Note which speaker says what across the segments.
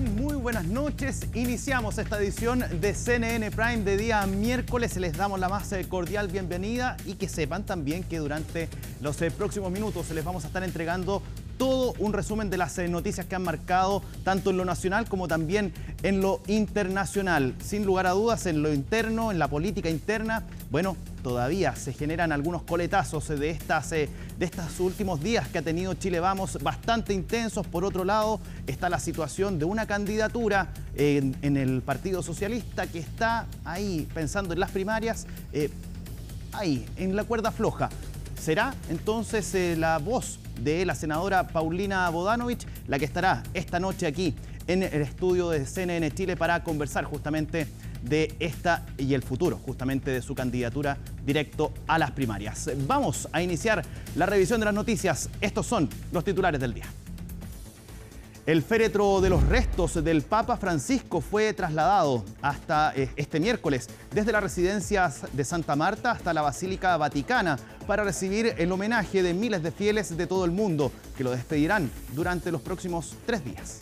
Speaker 1: están? Muy buenas noches. Iniciamos esta edición de CNN Prime de día miércoles. Les damos la más cordial bienvenida y que sepan también que durante los próximos minutos les vamos a estar entregando todo un resumen de las noticias que han marcado tanto en lo nacional como también en lo internacional. Sin lugar a dudas, en lo interno, en la política interna, bueno, todavía se generan algunos coletazos de estos últimos días que ha tenido Chile Vamos, bastante intensos. Por otro lado, está la situación de una candidatura en el Partido Socialista que está ahí pensando en las primarias, ahí, en la cuerda floja. Será entonces la voz de la senadora Paulina Bodanovich la que estará esta noche aquí en el estudio de CNN Chile para conversar justamente de esta y el futuro, justamente de su candidatura directo a las primarias. Vamos a iniciar la revisión de las noticias. Estos son los titulares del día. El féretro de los restos del Papa Francisco fue trasladado hasta este miércoles desde la residencia de Santa Marta hasta la Basílica Vaticana para recibir el homenaje de miles de fieles de todo el mundo que lo despedirán durante los próximos 3 días.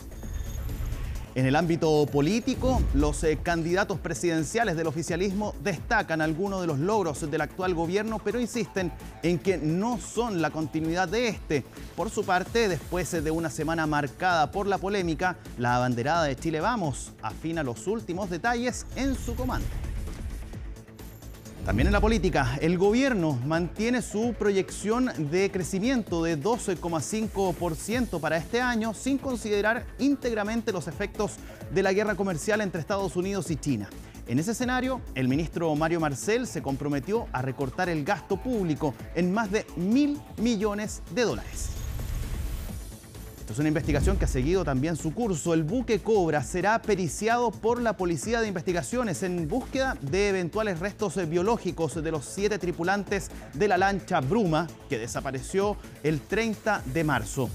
Speaker 1: En el ámbito político, los candidatos presidenciales del oficialismo destacan algunos de los logros del actual gobierno, pero insisten en que no son la continuidad de este. Por su parte, después de una semana marcada por la polémica, la abanderada de Chile Vamos afina los últimos detalles en su comando. También en la política, el gobierno mantiene su proyección de crecimiento de 12,5% para este año, sin considerar íntegramente los efectos de la guerra comercial entre Estados Unidos y China. En ese escenario, el ministro Mario Marcel se comprometió a recortar el gasto público en más de $1.000 millones. Es una investigación que ha seguido también su curso. El buque Cobra será periciado por la Policía de Investigaciones en búsqueda de eventuales restos biológicos de los 7 tripulantes de la lancha Bruma, que desapareció el 30 de marzo.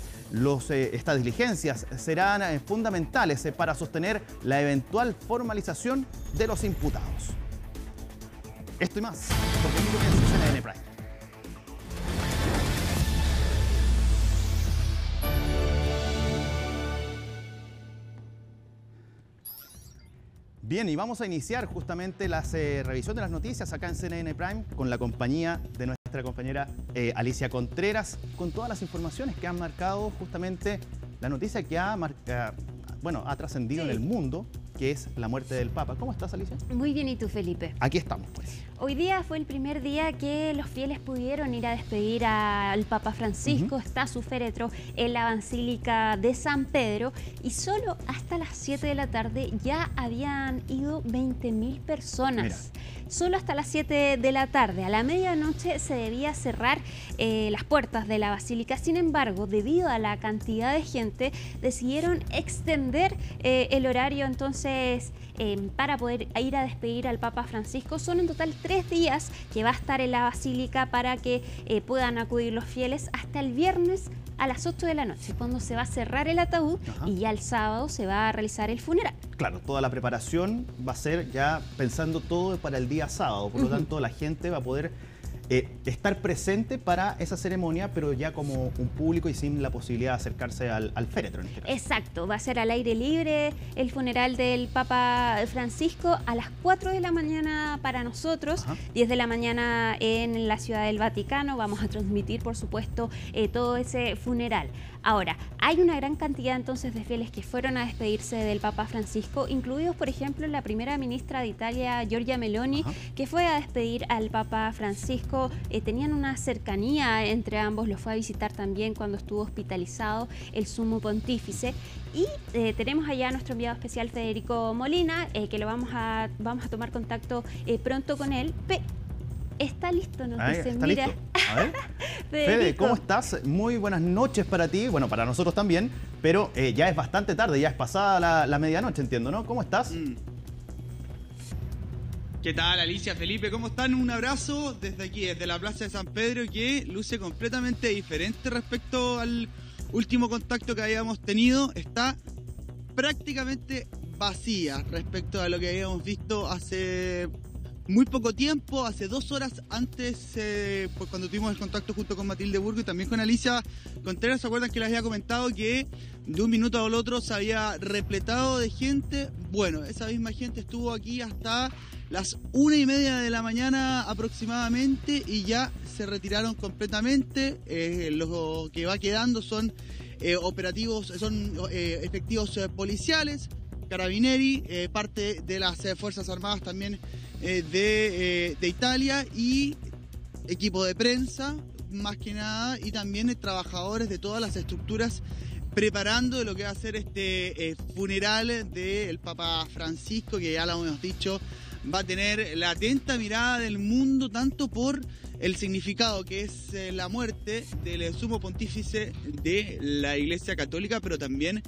Speaker 1: Estas diligencias serán fundamentales para sostener la eventual formalización de los imputados. Esto y más, porque aquí comienza CNN Prime. Bien, y vamos a iniciar justamente la revisión de las noticias acá en CNN Prime con la compañía de nuestra compañera Alicia Contreras, con todas las informaciones que han marcado justamente la noticia que ha trascendido en el mundo, que es la muerte del Papa. ¿Cómo estás, Alicia?
Speaker 2: Muy bien, ¿y tú, Felipe?
Speaker 1: Aquí estamos, pues.
Speaker 2: Hoy día fue el primer día que los fieles pudieron ir a despedir al Papa Francisco. Está su féretro en la Basílica de San Pedro y solo hasta las 7 de la tarde ya habían ido 20.000 personas. Mira. Solo hasta las 7 de la tarde. A la medianoche se debía cerrar las puertas de la basílica. Sin embargo, debido a la cantidad de gente, decidieron extender el horario entonces para poder ir a despedir al Papa Francisco. Son en total 3 días que va a estar en la basílica para que puedan acudir los fieles hasta el viernes a las 8 de la noche, cuando se va a cerrar el ataúd. Ajá. Y ya el sábado se va a realizar el funeral.
Speaker 1: Claro, toda la preparación va a ser ya pensando todo para el día sábado, por lo tanto la gente va a poder estar presente para esa ceremonia, pero ya como un público y sin la posibilidad de acercarse al féretro en este caso.
Speaker 2: Exacto, va a ser al aire libre el funeral del Papa Francisco a las 4 de la mañana para nosotros. Ajá. 10 de la mañana en la Ciudad del Vaticano. Vamos a transmitir, por supuesto, todo ese funeral. Ahora, hay una gran cantidad entonces de fieles que fueron a despedirse del Papa Francisco, incluidos, por ejemplo, la primera ministra de Italia, Giorgia Meloni. Ajá. Que fue a despedir al Papa Francisco. Tenían una cercanía entre ambos, lo fue a visitar también cuando estuvo hospitalizado el sumo pontífice. Y tenemos allá a nuestro enviado especial Federico Molina, que vamos a tomar contacto pronto con él. Está listo, nos dice.
Speaker 1: ¿Está listo? A ver. Fede, ¿cómo estás? Muy buenas noches para ti, bueno, para nosotros también, pero ya es bastante tarde, ya es pasada la medianoche, entiendo, ¿no? ¿Cómo estás?
Speaker 3: ¿Qué tal, Alicia, Felipe? ¿Cómo están? Un abrazo desde aquí, desde la Plaza de San Pedro, que luce completamente diferente respecto al último contacto que habíamos tenido. Está prácticamente vacía respecto a lo que habíamos visto hace muy poco tiempo, hace 2 horas antes, pues cuando tuvimos el contacto junto con Matilde Burgo y también con Alicia Contreras. ¿Se acuerdan que les había comentado que de un minuto al otro se había repletado de gente. Bueno, esa misma gente estuvo aquí hasta las 1:30 de la mañana aproximadamente y ya se retiraron completamente. Lo que va quedando son operativos, son efectivos policiales, carabinieri, parte de las Fuerzas Armadas también de Italia y equipo de prensa, más que nada, y también trabajadores de todas las estructuras preparando lo que va a ser este funeral del Papa Francisco, que ya lo hemos dicho, va a tener la atenta mirada del mundo, tanto por el significado que es la muerte del sumo pontífice de la Iglesia Católica, pero también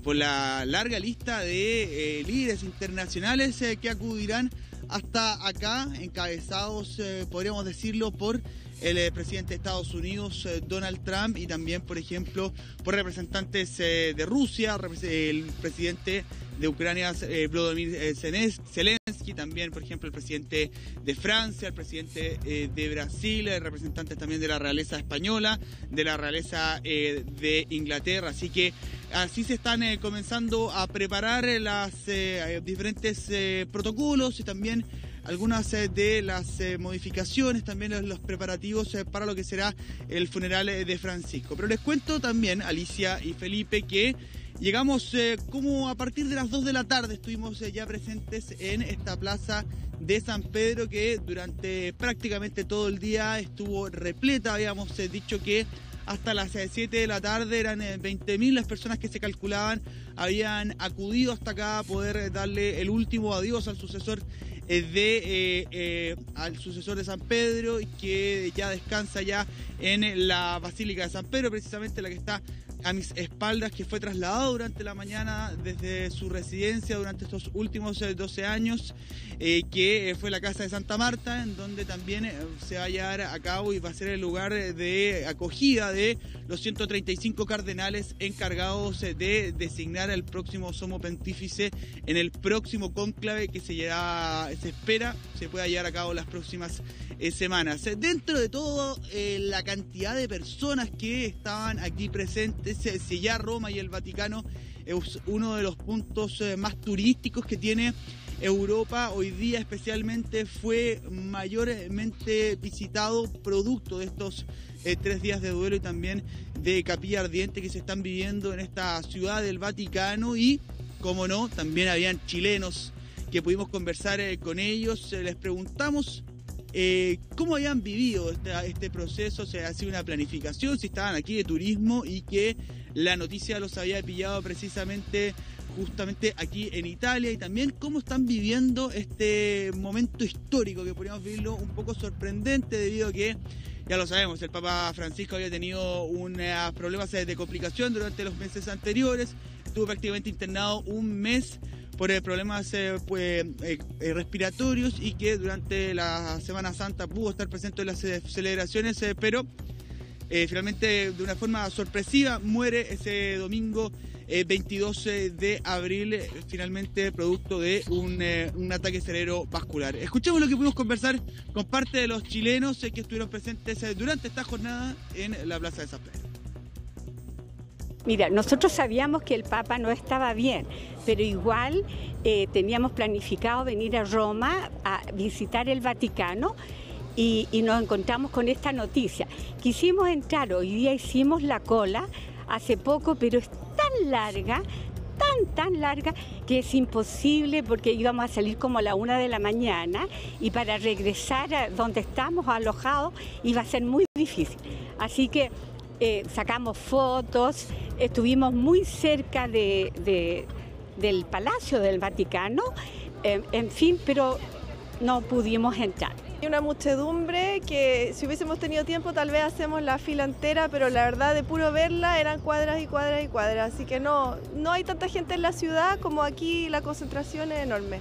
Speaker 3: por la larga lista de líderes internacionales que acudirán hasta acá, encabezados, podríamos decirlo, por el presidente de Estados Unidos, Donald Trump, y también, por ejemplo, por representantes de Rusia, el presidente de Ucrania, Volodymyr Zelensky, también, por ejemplo, el presidente de Francia, el presidente de Brasil, representantes también de la realeza española, de la realeza de Inglaterra. Así que así se están comenzando a preparar los diferentes protocolos y también algunas de las modificaciones, también los preparativos para lo que será el funeral de Francisco. Pero les cuento también, Alicia y Felipe, que llegamos como a partir de las 2 de la tarde, estuvimos ya presentes en esta plaza de San Pedro, que durante prácticamente todo el día estuvo repleta. Habíamos dicho que hasta las 7 de la tarde eran 20.000 las personas que se calculaban, habían acudido hasta acá a poder darle el último adiós al sucesor al sucesor de San Pedro, que ya descansa ya en la Basílica de San Pedro, precisamente la que está a mis espaldas, que fue trasladado durante la mañana desde su residencia durante estos últimos 12 años, que fue la Casa de Santa Marta, en donde también se va a llevar a cabo y va a ser el lugar de acogida de los 135 cardenales encargados de designar al próximo sumo pontífice en el próximo cónclave que se espera se pueda llevar a cabo las próximas semanas. Dentro de todo, la cantidad de personas que estaban aquí presentes, si ya Roma y el Vaticano es uno de los puntos más turísticos que tiene Europa hoy día, especialmente fue mayormente visitado producto de estos 3 días de duelo y también de capilla ardiente que se están viviendo en esta ciudad del Vaticano. Y, como no, también habían chilenos que pudimos conversar con ellos. Les preguntamos cómo habían vivido este proceso, si ha sido una planificación, si estaban aquí de turismo y que la noticia los había pillado precisamente justamente aquí en Italia, y también cómo están viviendo este momento histórico que podríamos vivirlo un poco sorprendente, debido a que, ya lo sabemos, el Papa Francisco había tenido unos problemas de complicación durante los meses anteriores, estuvo prácticamente internado un mes por problemas respiratorios, y que durante la Semana Santa pudo estar presente en las celebraciones, pero finalmente de una forma sorpresiva muere ese domingo 22 de abril, finalmente producto de un ataque cerebrovascular. Escuchemos lo que pudimos conversar con parte de los chilenos que estuvieron presentes durante esta jornada en la Plaza de San Pedro.
Speaker 4: Mira, nosotros sabíamos que el Papa no estaba bien, pero igual teníamos planificado venir a Roma a visitar el Vaticano y nos encontramos con esta noticia. Quisimos entrar, hoy día hicimos la cola hace poco, pero es tan larga, tan larga, que es imposible, porque íbamos a salir como a la 1 de la mañana y para regresar a donde estamos alojados iba a ser muy difícil. Así que sacamos fotos, estuvimos muy cerca del Palacio del Vaticano, en fin, pero no pudimos entrar.
Speaker 5: Hay una muchedumbre que, si hubiésemos tenido tiempo, tal vez hacemos la fila entera, pero la verdad, de puro verla, eran cuadras y cuadras y cuadras, así que no hay tanta gente en la ciudad como aquí, la concentración es enorme.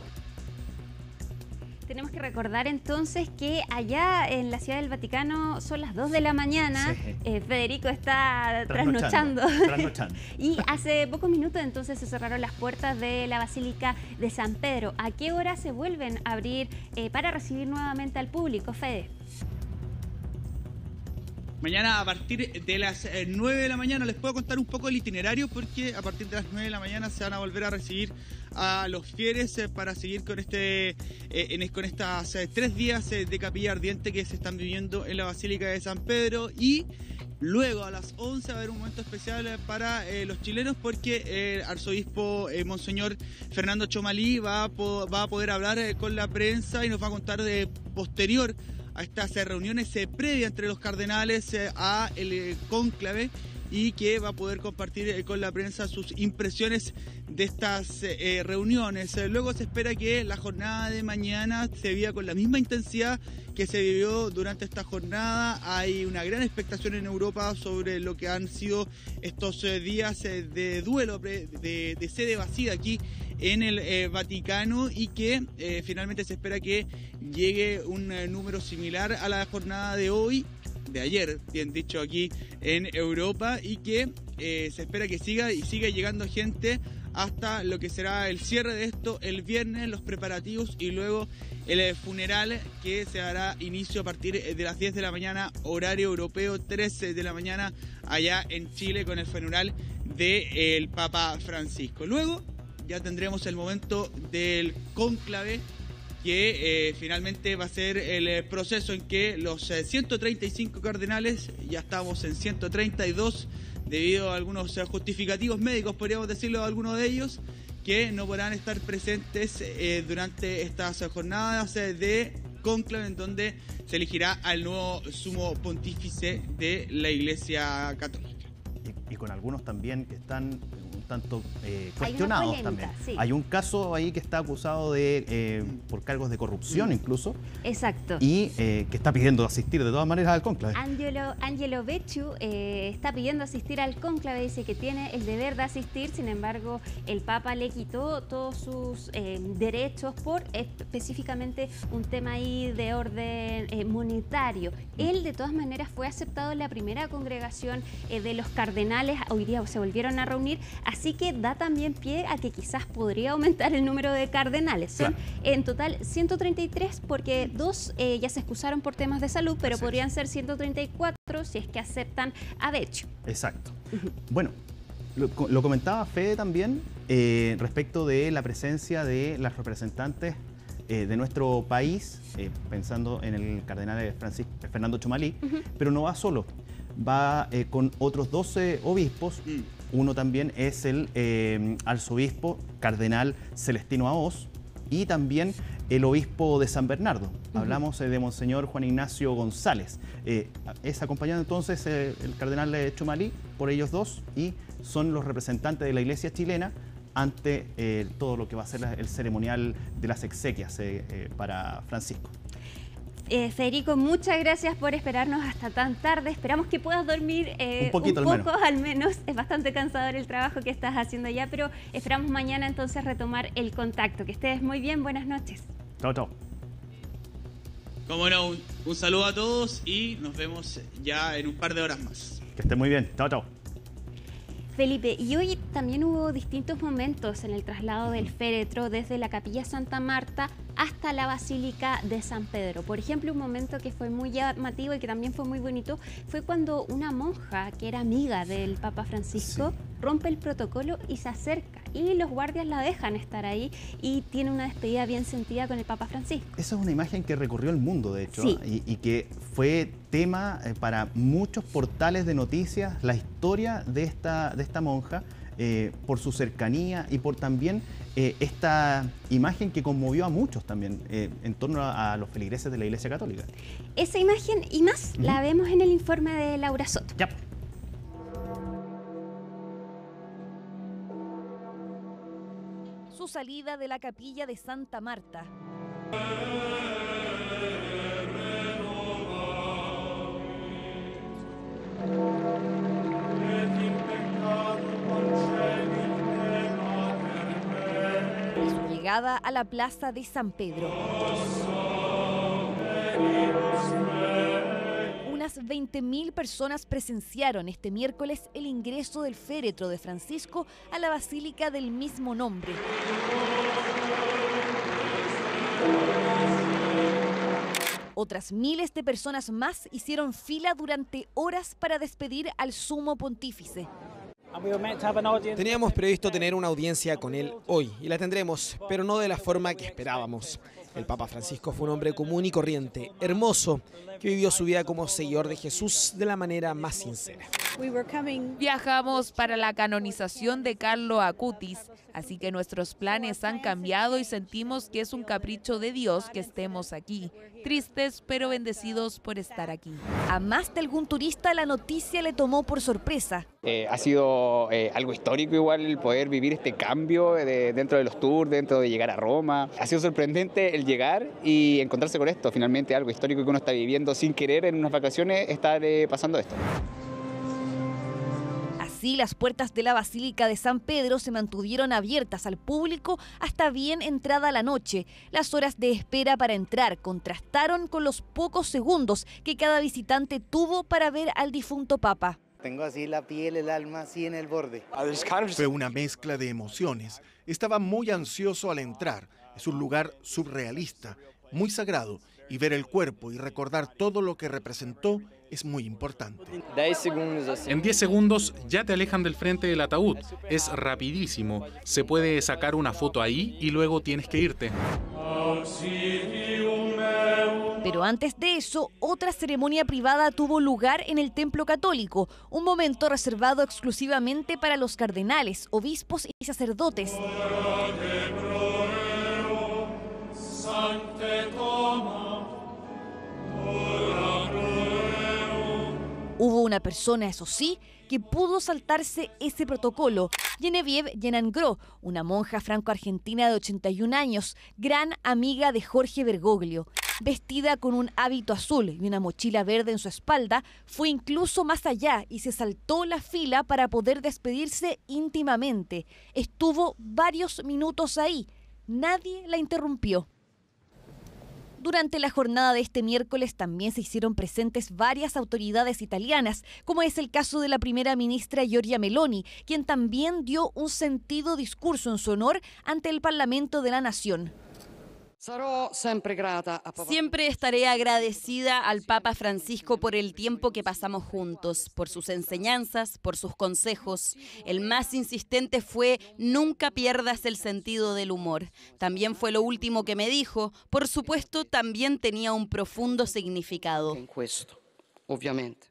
Speaker 2: Tenemos que recordar entonces que allá en la Ciudad del Vaticano son las 2 de la mañana, sí. Federico está trasnochando. Y hace pocos minutos entonces se cerraron las puertas de la Basílica de San Pedro. ¿A qué hora se vuelven a abrir para recibir nuevamente al público, Fede?
Speaker 3: Mañana a partir de las 9 de la mañana les puedo contar un poco el itinerario, porque a partir de las 9 de la mañana se van a volver a recibir a los fieles para seguir con con estas 3 días de capilla ardiente que se están viviendo en la Basílica de San Pedro. Y luego a las 11 va a haber un momento especial para los chilenos, porque el arzobispo Monseñor Fernando Chomalí va a poder hablar con la prensa y nos va a contar de posterior a estas reuniones previas entre los cardenales a el cónclave, y que va a poder compartir con la prensa sus impresiones de estas reuniones. Luego se espera que la jornada de mañana se viva con la misma intensidad que se vivió durante esta jornada. Hay una gran expectación en Europa sobre lo que han sido estos días de duelo, de sede vacía aquí en el Vaticano, y que finalmente se espera que llegue un número similar a la jornada de hoy, de ayer, bien dicho, aquí en Europa, y que se espera que siga llegando gente hasta lo que será el cierre de esto el viernes, los preparativos y luego el funeral, que se dará inicio a partir de las 10 de la mañana, horario europeo, 13 de la mañana allá en Chile, con el funeral del Papa Francisco. Luego ya tendremos el momento del cónclave, que finalmente va a ser el proceso en que los 135 cardenales, ya estamos en 132, debido a algunos justificativos médicos, podríamos decirlo, algunos de ellos, que no podrán estar presentes durante estas jornadas de cónclave, en donde se elegirá al nuevo sumo pontífice de la Iglesia Católica.
Speaker 1: Y con algunos también que están un tanto cuestionados también.
Speaker 2: Sí.
Speaker 1: Hay un caso ahí que está acusado por cargos de corrupción incluso.
Speaker 2: Exacto.
Speaker 1: Y que está pidiendo asistir de todas maneras al cónclave.
Speaker 2: Angelo Becciu está pidiendo asistir al cónclave, dice que tiene el deber de asistir. Sin embargo, el Papa le quitó todos sus derechos por específicamente un tema ahí de orden monetario. Él de todas maneras fue aceptado en la primera congregación de los cardenales. Hoy día se volvieron a reunir, así que da también pie a que quizás podría aumentar el número de cardenales. Son en total 133, porque 2 ya se excusaron por temas de salud, pero podrían ser 134 si es que aceptan a Becciu.
Speaker 1: Exacto. Bueno, lo comentaba Fede también respecto de la presencia de las representantes de nuestro país, pensando en el cardenal Fernando Chomalí, pero no va solo. Va con otros 12 obispos. Uno también es el arzobispo cardenal Celestino Aoz, y también el obispo de San Bernardo. Hablamos de Monseñor Juan Ignacio González. Es acompañado entonces el cardenal Chomalí por ellos dos, y son los representantes de la Iglesia chilena ante todo lo que va a ser el ceremonial de las exequias para Francisco.
Speaker 2: Federico, muchas gracias por esperarnos hasta tan tarde. Esperamos que puedas dormir un poco al menos. Es bastante cansador el trabajo que estás haciendo ya, pero esperamos mañana entonces retomar el contacto. Que estés muy bien, buenas noches.
Speaker 1: Chao, chao.
Speaker 3: Como no, un saludo a todos y nos vemos ya en un par de horas más.
Speaker 1: Que estén muy bien. Chao, chao.
Speaker 2: Felipe, y hoy también hubo distintos momentos en el traslado del féretro desde la Capilla Santa Marta hasta la Basílica de San Pedro. Por ejemplo, un momento que fue muy llamativo y que también fue muy bonito fue cuando una monja que era amiga del Papa Francisco rompe el protocolo y se acerca, y los guardias la dejan estar ahí y tiene una despedida bien sentida con el Papa Francisco.
Speaker 1: Esa es una imagen que recorrió el mundo, de hecho, y que fue tema para muchos portales de noticias, la historia de esta monja, por su cercanía y por también esta imagen que conmovió a muchos también en torno a los feligreses de la Iglesia Católica.
Speaker 2: Esa imagen y más la vemos en el informe de Laura Soto.
Speaker 1: Ya.
Speaker 6: Su salida de la capilla de Santa Marta. Y su llegada a la plaza de San Pedro. Unas 20.000 personas presenciaron este miércoles el ingreso del féretro de Francisco a la basílica del mismo nombre. Otras miles de personas más hicieron fila durante horas para despedir al sumo pontífice.
Speaker 7: Teníamos previsto tener una audiencia con él hoy y la tendremos, pero no de la forma que esperábamos. El Papa Francisco fue un hombre común y corriente, hermoso, que vivió su vida como seguidor de Jesús de la manera más sincera.
Speaker 8: Viajamos para la canonización de Carlo Acutis, así que nuestros planes han cambiado y sentimos que es un capricho de Dios que estemos aquí. Tristes pero bendecidos por estar aquí.
Speaker 6: A más de algún turista la noticia le tomó por sorpresa.
Speaker 9: Ha sido algo histórico igual el poder vivir este cambio dentro de los tours, dentro de llegar a Roma. Ha sido sorprendente el llegar y encontrarse con esto, finalmente algo histórico que uno está viviendo sin querer en unas vacaciones, estar pasando esto.
Speaker 6: Así, las puertas de la Basílica de San Pedro se mantuvieron abiertas al público hasta bien entrada la noche. Las horas de espera para entrar contrastaron con los pocos segundos que cada visitante tuvo para ver al difunto Papa.
Speaker 10: Tengo así la piel, el alma así en el borde.
Speaker 11: Fue una mezcla de emociones. Estaba muy ansioso al entrar. Es un lugar surrealista, muy sagrado, y ver el cuerpo y recordar todo lo que representó es muy importante.
Speaker 12: En 10 segundos ya te alejan del frente del ataúd. Es rapidísimo. Se puede sacar una foto ahí y luego tienes que irte.
Speaker 6: Pero antes de eso, otra ceremonia privada tuvo lugar en el Templo Católico, un momento reservado exclusivamente para los cardenales, obispos y sacerdotes. Hubo una persona, eso sí, que pudo saltarse ese protocolo. Genevieve Yenangro, una monja franco-argentina de 81 años, gran amiga de Jorge Bergoglio. Vestida con un hábito azul y una mochila verde en su espalda, fue incluso más allá y se saltó la fila para poder despedirse íntimamente. Estuvo varios minutos ahí. Nadie la interrumpió. Durante la jornada de este miércoles también se hicieron presentes varias autoridades italianas, como es el caso de la primera ministra Giorgia Meloni, quien también dio un sentido discurso en su honor ante el Parlamento de la Nación.
Speaker 13: Siempre estaré agradecida al Papa Francisco por el tiempo que pasamos juntos, por sus enseñanzas, por sus consejos. El más insistente fue: nunca pierdas el sentido del humor. También fue lo último que me dijo. Por supuesto, también tenía un profundo significado.
Speaker 6: Obviamente.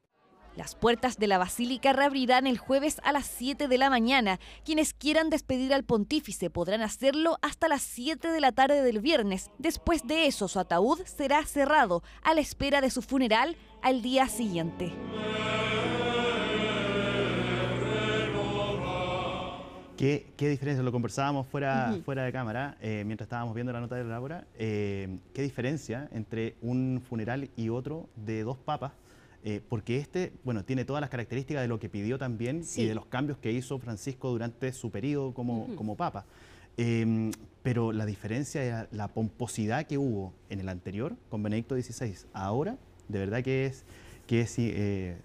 Speaker 6: Las puertas de la Basílica reabrirán el jueves a las 7 de la mañana. Quienes quieran despedir al pontífice podrán hacerlo hasta las 7 de la tarde del viernes. Después de eso, su ataúd será cerrado a la espera de su funeral al día siguiente.
Speaker 1: ¿Qué diferencia? Lo conversábamos fuera de cámara, mientras estábamos viendo la nota de Laura. ¿Qué diferencia entre un funeral y otro de dos papas? Porque este, bueno, tiene todas las características de lo que pidió también y de los cambios que hizo Francisco durante su periodo como papa. Pero la diferencia es la pomposidad que hubo en el anterior, con Benedicto XVI. Ahora, de verdad que es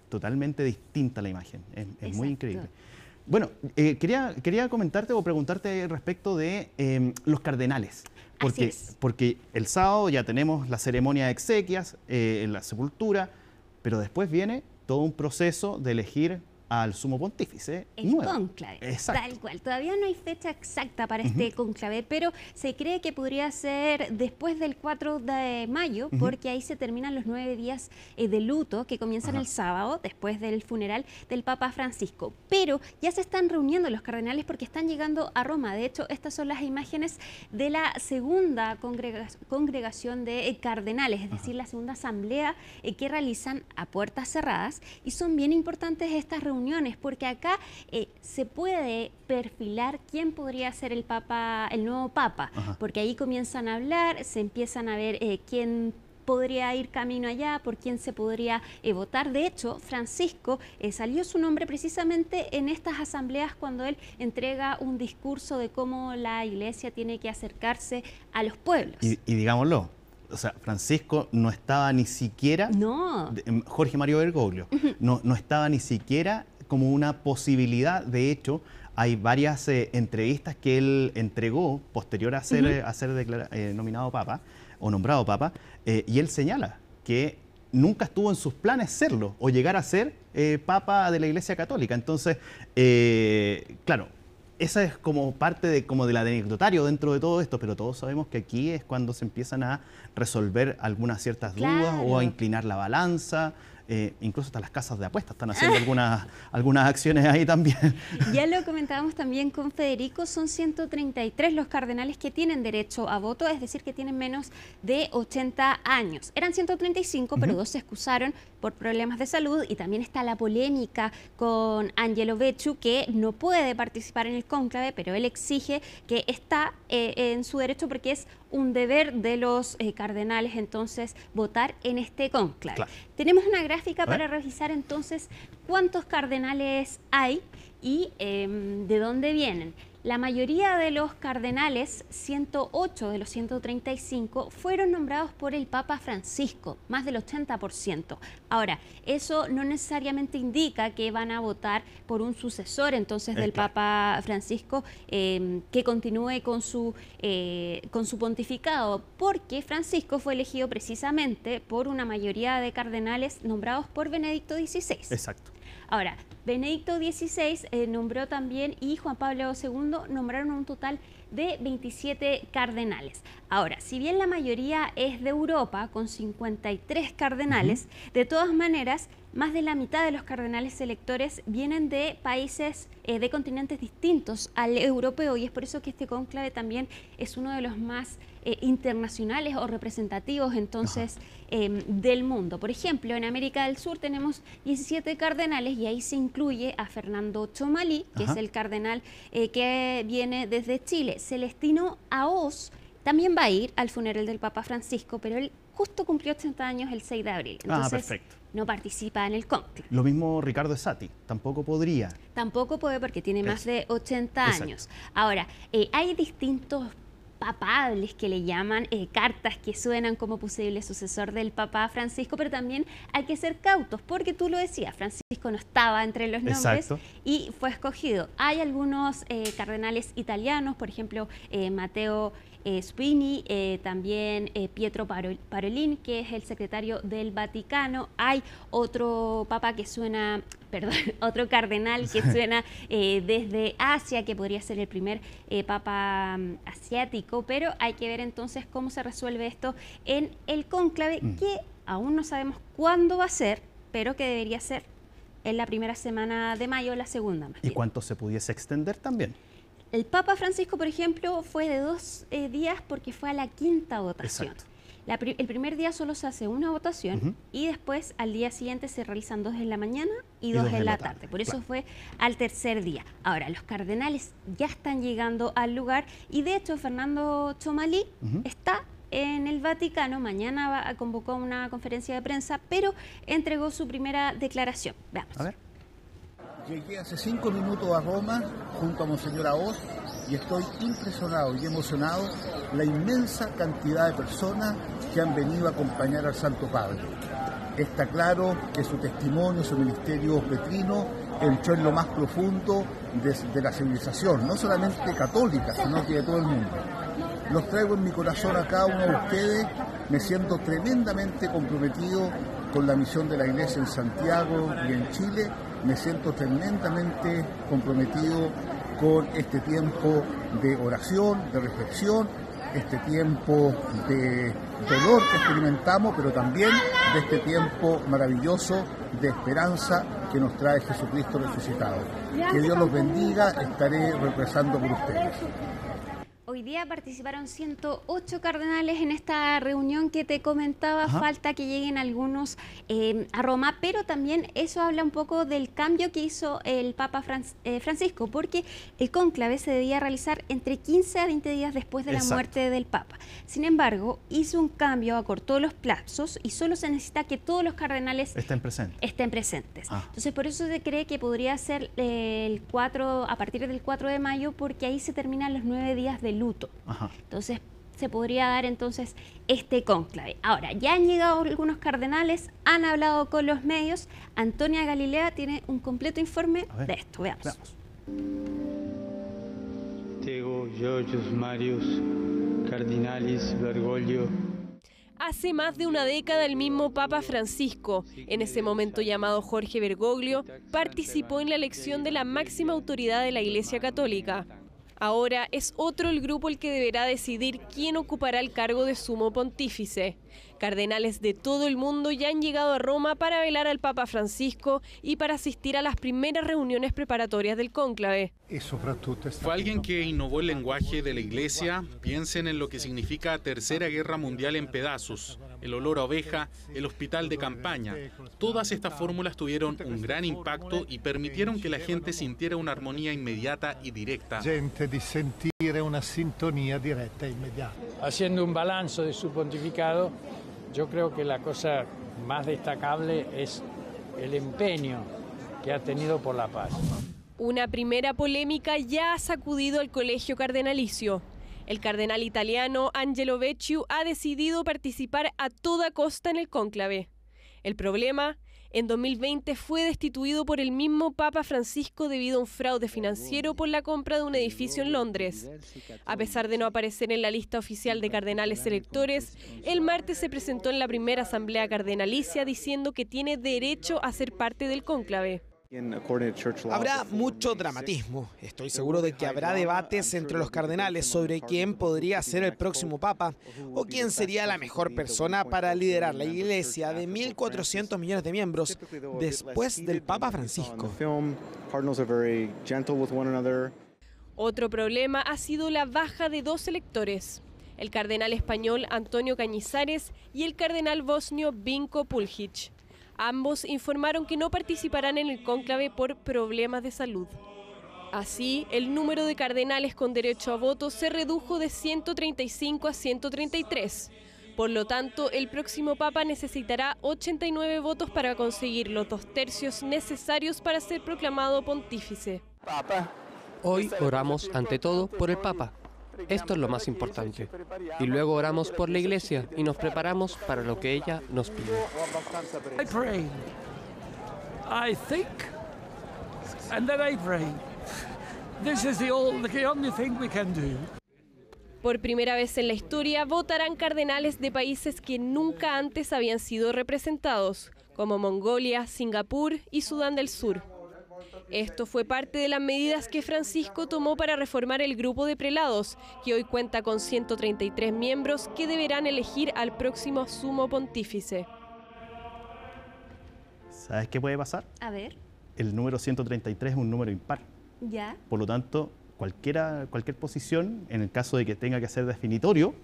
Speaker 1: totalmente distinta la imagen. Es muy increíble. Bueno, quería comentarte o preguntarte respecto de los cardenales. Porque el sábado ya tenemos la ceremonia de exequias, la sepultura, pero después viene todo un proceso de elegir al sumo pontífice nuevo.
Speaker 2: Cónclave,
Speaker 1: Exacto.
Speaker 2: tal cual. Todavía no hay fecha exacta para este cónclave, pero se cree que podría ser después del 4 de mayo, porque ahí se terminan los 9 días de luto que comienzan el sábado, después del funeral del Papa Francisco. Pero ya se están reuniendo los cardenales porque están llegando a Roma. De hecho, estas son las imágenes de la segunda congregación de cardenales, es decir, la segunda asamblea que realizan a puertas cerradas, y son bien importantes estas reuniones porque acá se puede perfilar quién podría ser el nuevo papa, porque ahí comienzan a hablar, se empiezan a ver quién podría ir camino allá, por quién se podría votar. De hecho, Francisco salió su nombre precisamente en estas asambleas cuando él entrega un discurso de cómo la iglesia tiene que acercarse a los pueblos.
Speaker 1: Y digámoslo, o sea, Francisco no estaba ni siquiera, Jorge Mario Bergoglio, no estaba ni siquiera como una posibilidad. De hecho, hay varias entrevistas que él entregó posterior a ser nominado papa o nombrado papa, y él señala que nunca estuvo en sus planes serlo o llegar a ser Papa de la Iglesia Católica. Entonces, claro, esa es como parte de, como del anecdotario dentro de todo esto, pero todos sabemos que aquí es cuando se empiezan a resolver algunas ciertas dudas o a inclinar la balanza. Incluso hasta las casas de apuestas están haciendo algunas acciones ahí también.
Speaker 2: Ya lo comentábamos también con Federico, son 133 los cardenales que tienen derecho a voto, es decir, que tienen menos de 80 años. Eran 135, pero 2 se excusaron por problemas de salud, y también está la polémica con Angelo Becciu, que no puede participar en el cónclave, pero él exige que está en su derecho porque es un deber de los cardenales entonces votar en este cónclave. Claro. Tenemos una gráfica para revisar entonces cuántos cardenales hay y de dónde vienen. La mayoría de los cardenales, 108 de los 135, fueron nombrados por el Papa Francisco, más del 80%. Ahora, eso no necesariamente indica que van a votar por un sucesor entonces del Papa Francisco que continúe con su pontificado, porque Francisco fue elegido precisamente por una mayoría de cardenales nombrados por Benedicto XVI.
Speaker 1: Exacto.
Speaker 2: Ahora, Benedicto XVI nombró también, y Juan Pablo II nombraron un total de 27 cardenales. Ahora, si bien la mayoría es de Europa, con 53 cardenales, de todas maneras, más de la mitad de los cardenales electores vienen de países, de continentes distintos al europeo, y es por eso que este cónclave también es uno de los más internacionales o representativos entonces del mundo. Por ejemplo, en América del Sur tenemos 17 cardenales, y ahí se incluye a Fernando Txomalí, que es el cardenal que viene desde Chile. Celestino Aoz también va a ir al funeral del Papa Francisco, pero él justo cumplió 80 años el 6 de abril. Entonces,
Speaker 1: perfecto.
Speaker 2: No participa en el cónclave.
Speaker 1: Lo mismo Ricardo Esati, tampoco podría.
Speaker 2: Tampoco puede porque tiene más de 80 años. Ahora, hay distintos papables que le llaman, cartas que suenan como posible sucesor del Papa Francisco, pero también hay que ser cautos, porque tú lo decías, Francisco no estaba entre los nombres y fue escogido. Hay algunos cardenales italianos, por ejemplo, Matteo Spini, también Pietro Parolin, que es el secretario del Vaticano. Hay otro papa que suena, perdón, otro cardenal que suena desde Asia, que podría ser el primer papa asiático, pero hay que ver entonces cómo se resuelve esto en el cónclave, que aún no sabemos cuándo va a ser, pero que debería ser en la primera semana de mayo, la segunda.
Speaker 1: ¿Y cuánto se pudiese extender también?
Speaker 2: El Papa Francisco, por ejemplo, fue de 2 días porque fue a la 5ª votación. El primer día solo se hace una votación y después al día siguiente se realizan 2 en la mañana y 2 en la tarde. Por eso fue al tercer día. Ahora, los cardenales ya están llegando al lugar, y de hecho Fernando Txomalí está en el Vaticano. Mañana convocó una conferencia de prensa, pero entregó su primera declaración. Veamos.
Speaker 1: A ver.
Speaker 14: Llegué hace 5 minutos a Roma junto a Monseñor Aoz, y estoy impresionado y emocionado la inmensa cantidad de personas que han venido a acompañar al Santo Padre. Está claro que su testimonio, su ministerio petrino entró en lo más profundo de la civilización, no solamente católica, sino que de todo el mundo. Los traigo en mi corazón a cada uno de ustedes, me siento tremendamente comprometido con la misión de la Iglesia en Santiago y en Chile. Me siento tremendamente comprometido con este tiempo de oración, de reflexión, este tiempo de dolor que experimentamos, pero también de este tiempo maravilloso de esperanza que nos trae Jesucristo resucitado. Que Dios los bendiga, estaré rezando por ustedes.
Speaker 2: Hoy día participaron 108 cardenales en esta reunión que te comentaba. Falta que lleguen algunos a Roma, pero también eso habla un poco del cambio que hizo el Papa Francisco, porque el cónclave se debía realizar entre 15 a 20 días después de la muerte del Papa. Sin embargo, hizo un cambio, acortó los plazos y solo se necesita que todos los cardenales estén presentes. Entonces, por eso se cree que podría ser a partir del 4 de mayo, porque ahí se terminan los 9 días de luto. Entonces se podría dar entonces este cónclave. Ahora, ya han llegado algunos cardenales, han hablado con los medios. Antonia Galilea tiene un completo informe de esto. Veamos.
Speaker 15: Tego, Georgios, Marius, Cardinalis, Bergoglio. hace más de una década el mismo Papa Francisco, en ese momento llamado Jorge Bergoglio, participó en la elección de la máxima autoridad de la Iglesia Católica. Ahora es otro el grupo el que deberá decidir quién ocupará el cargo de sumo pontífice. Cardenales de todo el mundo ya han llegado a Roma para velar al Papa Francisco y para asistir a las primeras reuniones preparatorias del cónclave.
Speaker 12: Fue alguien que innovó el lenguaje de la Iglesia. Piensen en lo que significa Tercera Guerra Mundial en pedazos, el olor a oveja, el hospital de campaña. Todas estas fórmulas tuvieron un gran impacto y permitieron que la gente sintiera una armonía inmediata y directa.
Speaker 16: Haciendo un balance de su pontificado, yo creo que la cosa más destacable es el empeño que ha tenido por la paz.
Speaker 15: Una primera polémica ya ha sacudido al colegio cardenalicio. El cardenal italiano Angelo Becciu ha decidido participar a toda costa en el cónclave. El problema, en 2020 fue destituido por el mismo Papa Francisco debido a un fraude financiero por la compra de un edificio en Londres. A pesar de no aparecer en la lista oficial de cardenales electores, el martes se presentó en la primera asamblea cardenalicia diciendo que tiene derecho a ser parte del cónclave.
Speaker 7: Habrá mucho dramatismo. Estoy seguro de que habrá debates entre los cardenales sobre quién podría ser el próximo papa o quién sería la mejor persona para liderar la Iglesia de 1.400 millones de miembros después del Papa Francisco.
Speaker 15: Otro problema ha sido la baja de dos electores, el cardenal español Antonio Cañizares y el cardenal bosnio Vinko Puljic. Ambos informaron que no participarán en el cónclave por problemas de salud. Así, el número de cardenales con derecho a voto se redujo de 135 a 133. Por lo tanto, el próximo papa necesitará 89 votos para conseguir los 2/3 necesarios para ser proclamado pontífice.
Speaker 17: Hoy oramos ante todo por el Papa. Esto es lo más importante. Y luego oramos por la Iglesia y nos preparamos para lo que ella nos pide.
Speaker 16: I pray. I think. And then I pray. This is the only thing we can do.
Speaker 15: Por primera vez en la historia votarán cardenales de países que nunca antes habían sido representados, como Mongolia, Singapur y Sudán del Sur. Esto fue parte de las medidas que Francisco tomó para reformar el grupo de prelados, que hoy cuenta con 133 miembros que deberán elegir al próximo sumo pontífice.
Speaker 1: ¿Sabes qué puede pasar?
Speaker 2: A ver.
Speaker 1: El número 133 es un número impar.
Speaker 2: Ya.
Speaker 1: Por lo tanto, cualquier posición, en el caso de que tenga que ser definitorio,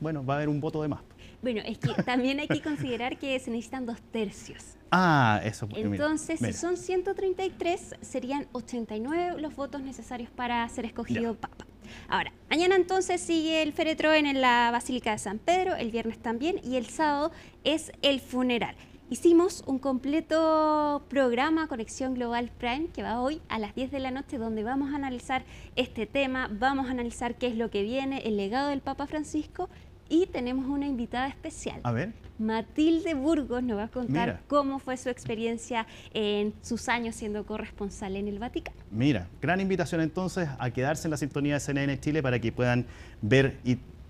Speaker 1: bueno, va a haber un voto de más.
Speaker 2: Bueno, es que también hay que considerar que se necesitan 2/3.
Speaker 1: Ah, eso.
Speaker 2: Entonces, si son 133, serían 89 los votos necesarios para ser escogido papa. Ahora, mañana entonces sigue el féretro en la Basílica de San Pedro, el viernes también, y el sábado es el funeral. Hicimos un completo programa Conexión Global Prime que va hoy a las 10 de la noche, donde vamos a analizar este tema, vamos a analizar qué es lo que viene, el legado del Papa Francisco, y tenemos una invitada especial.
Speaker 1: A ver.
Speaker 2: Matilde Burgos nos va a contar cómo fue su experiencia en sus años siendo corresponsal en el Vaticano.
Speaker 1: Mira, gran invitación entonces a quedarse en la sintonía de CNN Chile para que puedan ver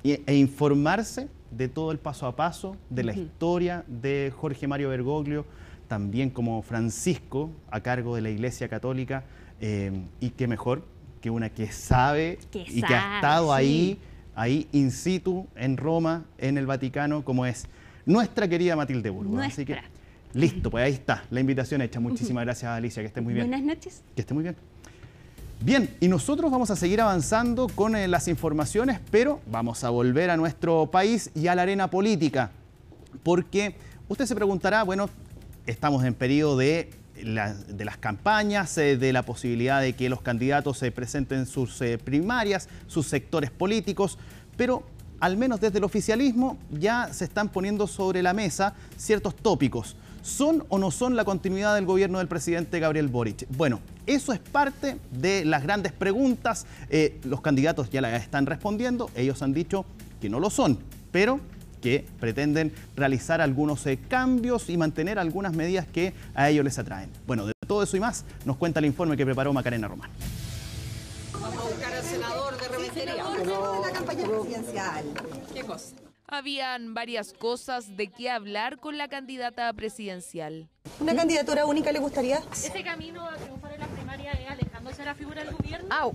Speaker 1: e informarse de todo el paso a paso, de la historia de Jorge Mario Bergoglio, también como Francisco a cargo de la Iglesia Católica, y qué mejor que una que sabe que ha estado ahí in situ, en Roma, en el Vaticano, como es nuestra querida Matilde Burgos. Así que, listo, pues ahí está, la invitación hecha. Muchísimas gracias, Alicia, que esté muy bien.
Speaker 2: Buenas noches.
Speaker 1: Que esté muy bien. Bien, y nosotros vamos a seguir avanzando con las informaciones, pero vamos a volver a nuestro país y a la arena política, porque usted se preguntará, bueno, estamos en periodo de las campañas, de la posibilidad de que los candidatos se presenten sus primarias, sus sectores políticos, pero al menos desde el oficialismo ya se están poniendo sobre la mesa ciertos tópicos. ¿Son o no son la continuidad del gobierno del presidente Gabriel Boric? Bueno, eso es parte de las grandes preguntas. Los candidatos ya las están respondiendo. Ellos han dicho que no lo son, pero que pretenden realizar algunos cambios y mantener algunas medidas que a ellos les atraen. Bueno, de todo eso y más nos cuenta el informe que preparó Macarena Román.
Speaker 18: Vamos a buscar al senador de rementería. La campaña presidencial. ¿Qué cosa?
Speaker 8: Habían varias cosas de qué hablar con la candidata presidencial.
Speaker 18: ¿Una candidatura única le gustaría?
Speaker 19: ¿Ese camino a triunfar en la primaria es alejándose de la figura del gobierno?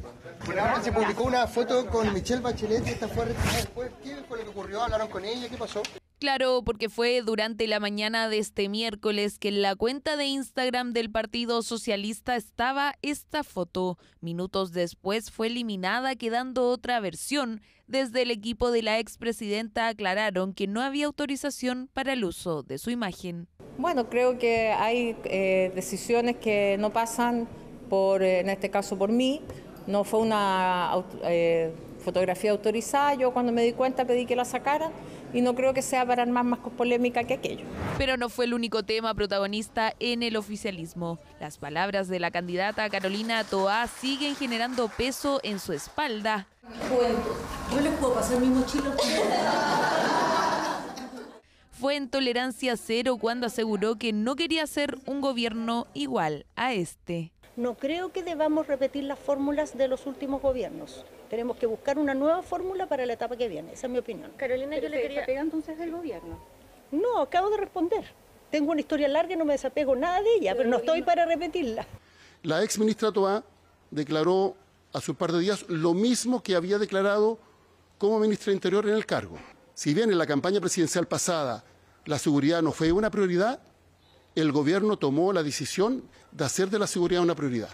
Speaker 20: Se publicó una foto con Michelle Bachelet y esta fue retirada después. ¿Qué fue lo que ocurrió? ¿Hablaron con ella? ¿Qué pasó?
Speaker 8: Claro, porque fue durante la mañana de este miércoles que en la cuenta de Instagram del Partido Socialista estaba esta foto. Minutos después fue eliminada, quedando otra versión. Desde el equipo de la expresidenta aclararon que no había autorización para el uso de su imagen.
Speaker 21: Bueno, creo que hay decisiones que no pasan por, en este caso por mí. No fue una fotografía autorizada. Yo cuando me di cuenta pedí que la sacaran. Y no creo que sea para armar más polémica que aquello.
Speaker 8: Pero no fue el único tema protagonista en el oficialismo. Las palabras de la candidata Carolina Toá siguen generando peso en su espalda.
Speaker 18: Yo les puedo pasar mi mochila.
Speaker 8: Fue en tolerancia cero cuando aseguró que no quería hacer un gobierno igual a este.
Speaker 22: No creo que debamos repetir las fórmulas de los últimos gobiernos. Tenemos que buscar una nueva fórmula para la etapa que viene. Esa es mi opinión.
Speaker 19: Carolina, yo le quería... ¿Desapega entonces del gobierno?
Speaker 22: No, acabo de responder. Tengo una historia larga y no me desapego nada de ella, pero no estoy para repetirla.
Speaker 23: La ex ministra Toá declaró hace un par de días lo mismo que había declarado como ministra de Interior en el cargo. Si bien en la campaña presidencial pasada la seguridad no fue una prioridad, el gobierno tomó la decisión de hacer de la seguridad una prioridad.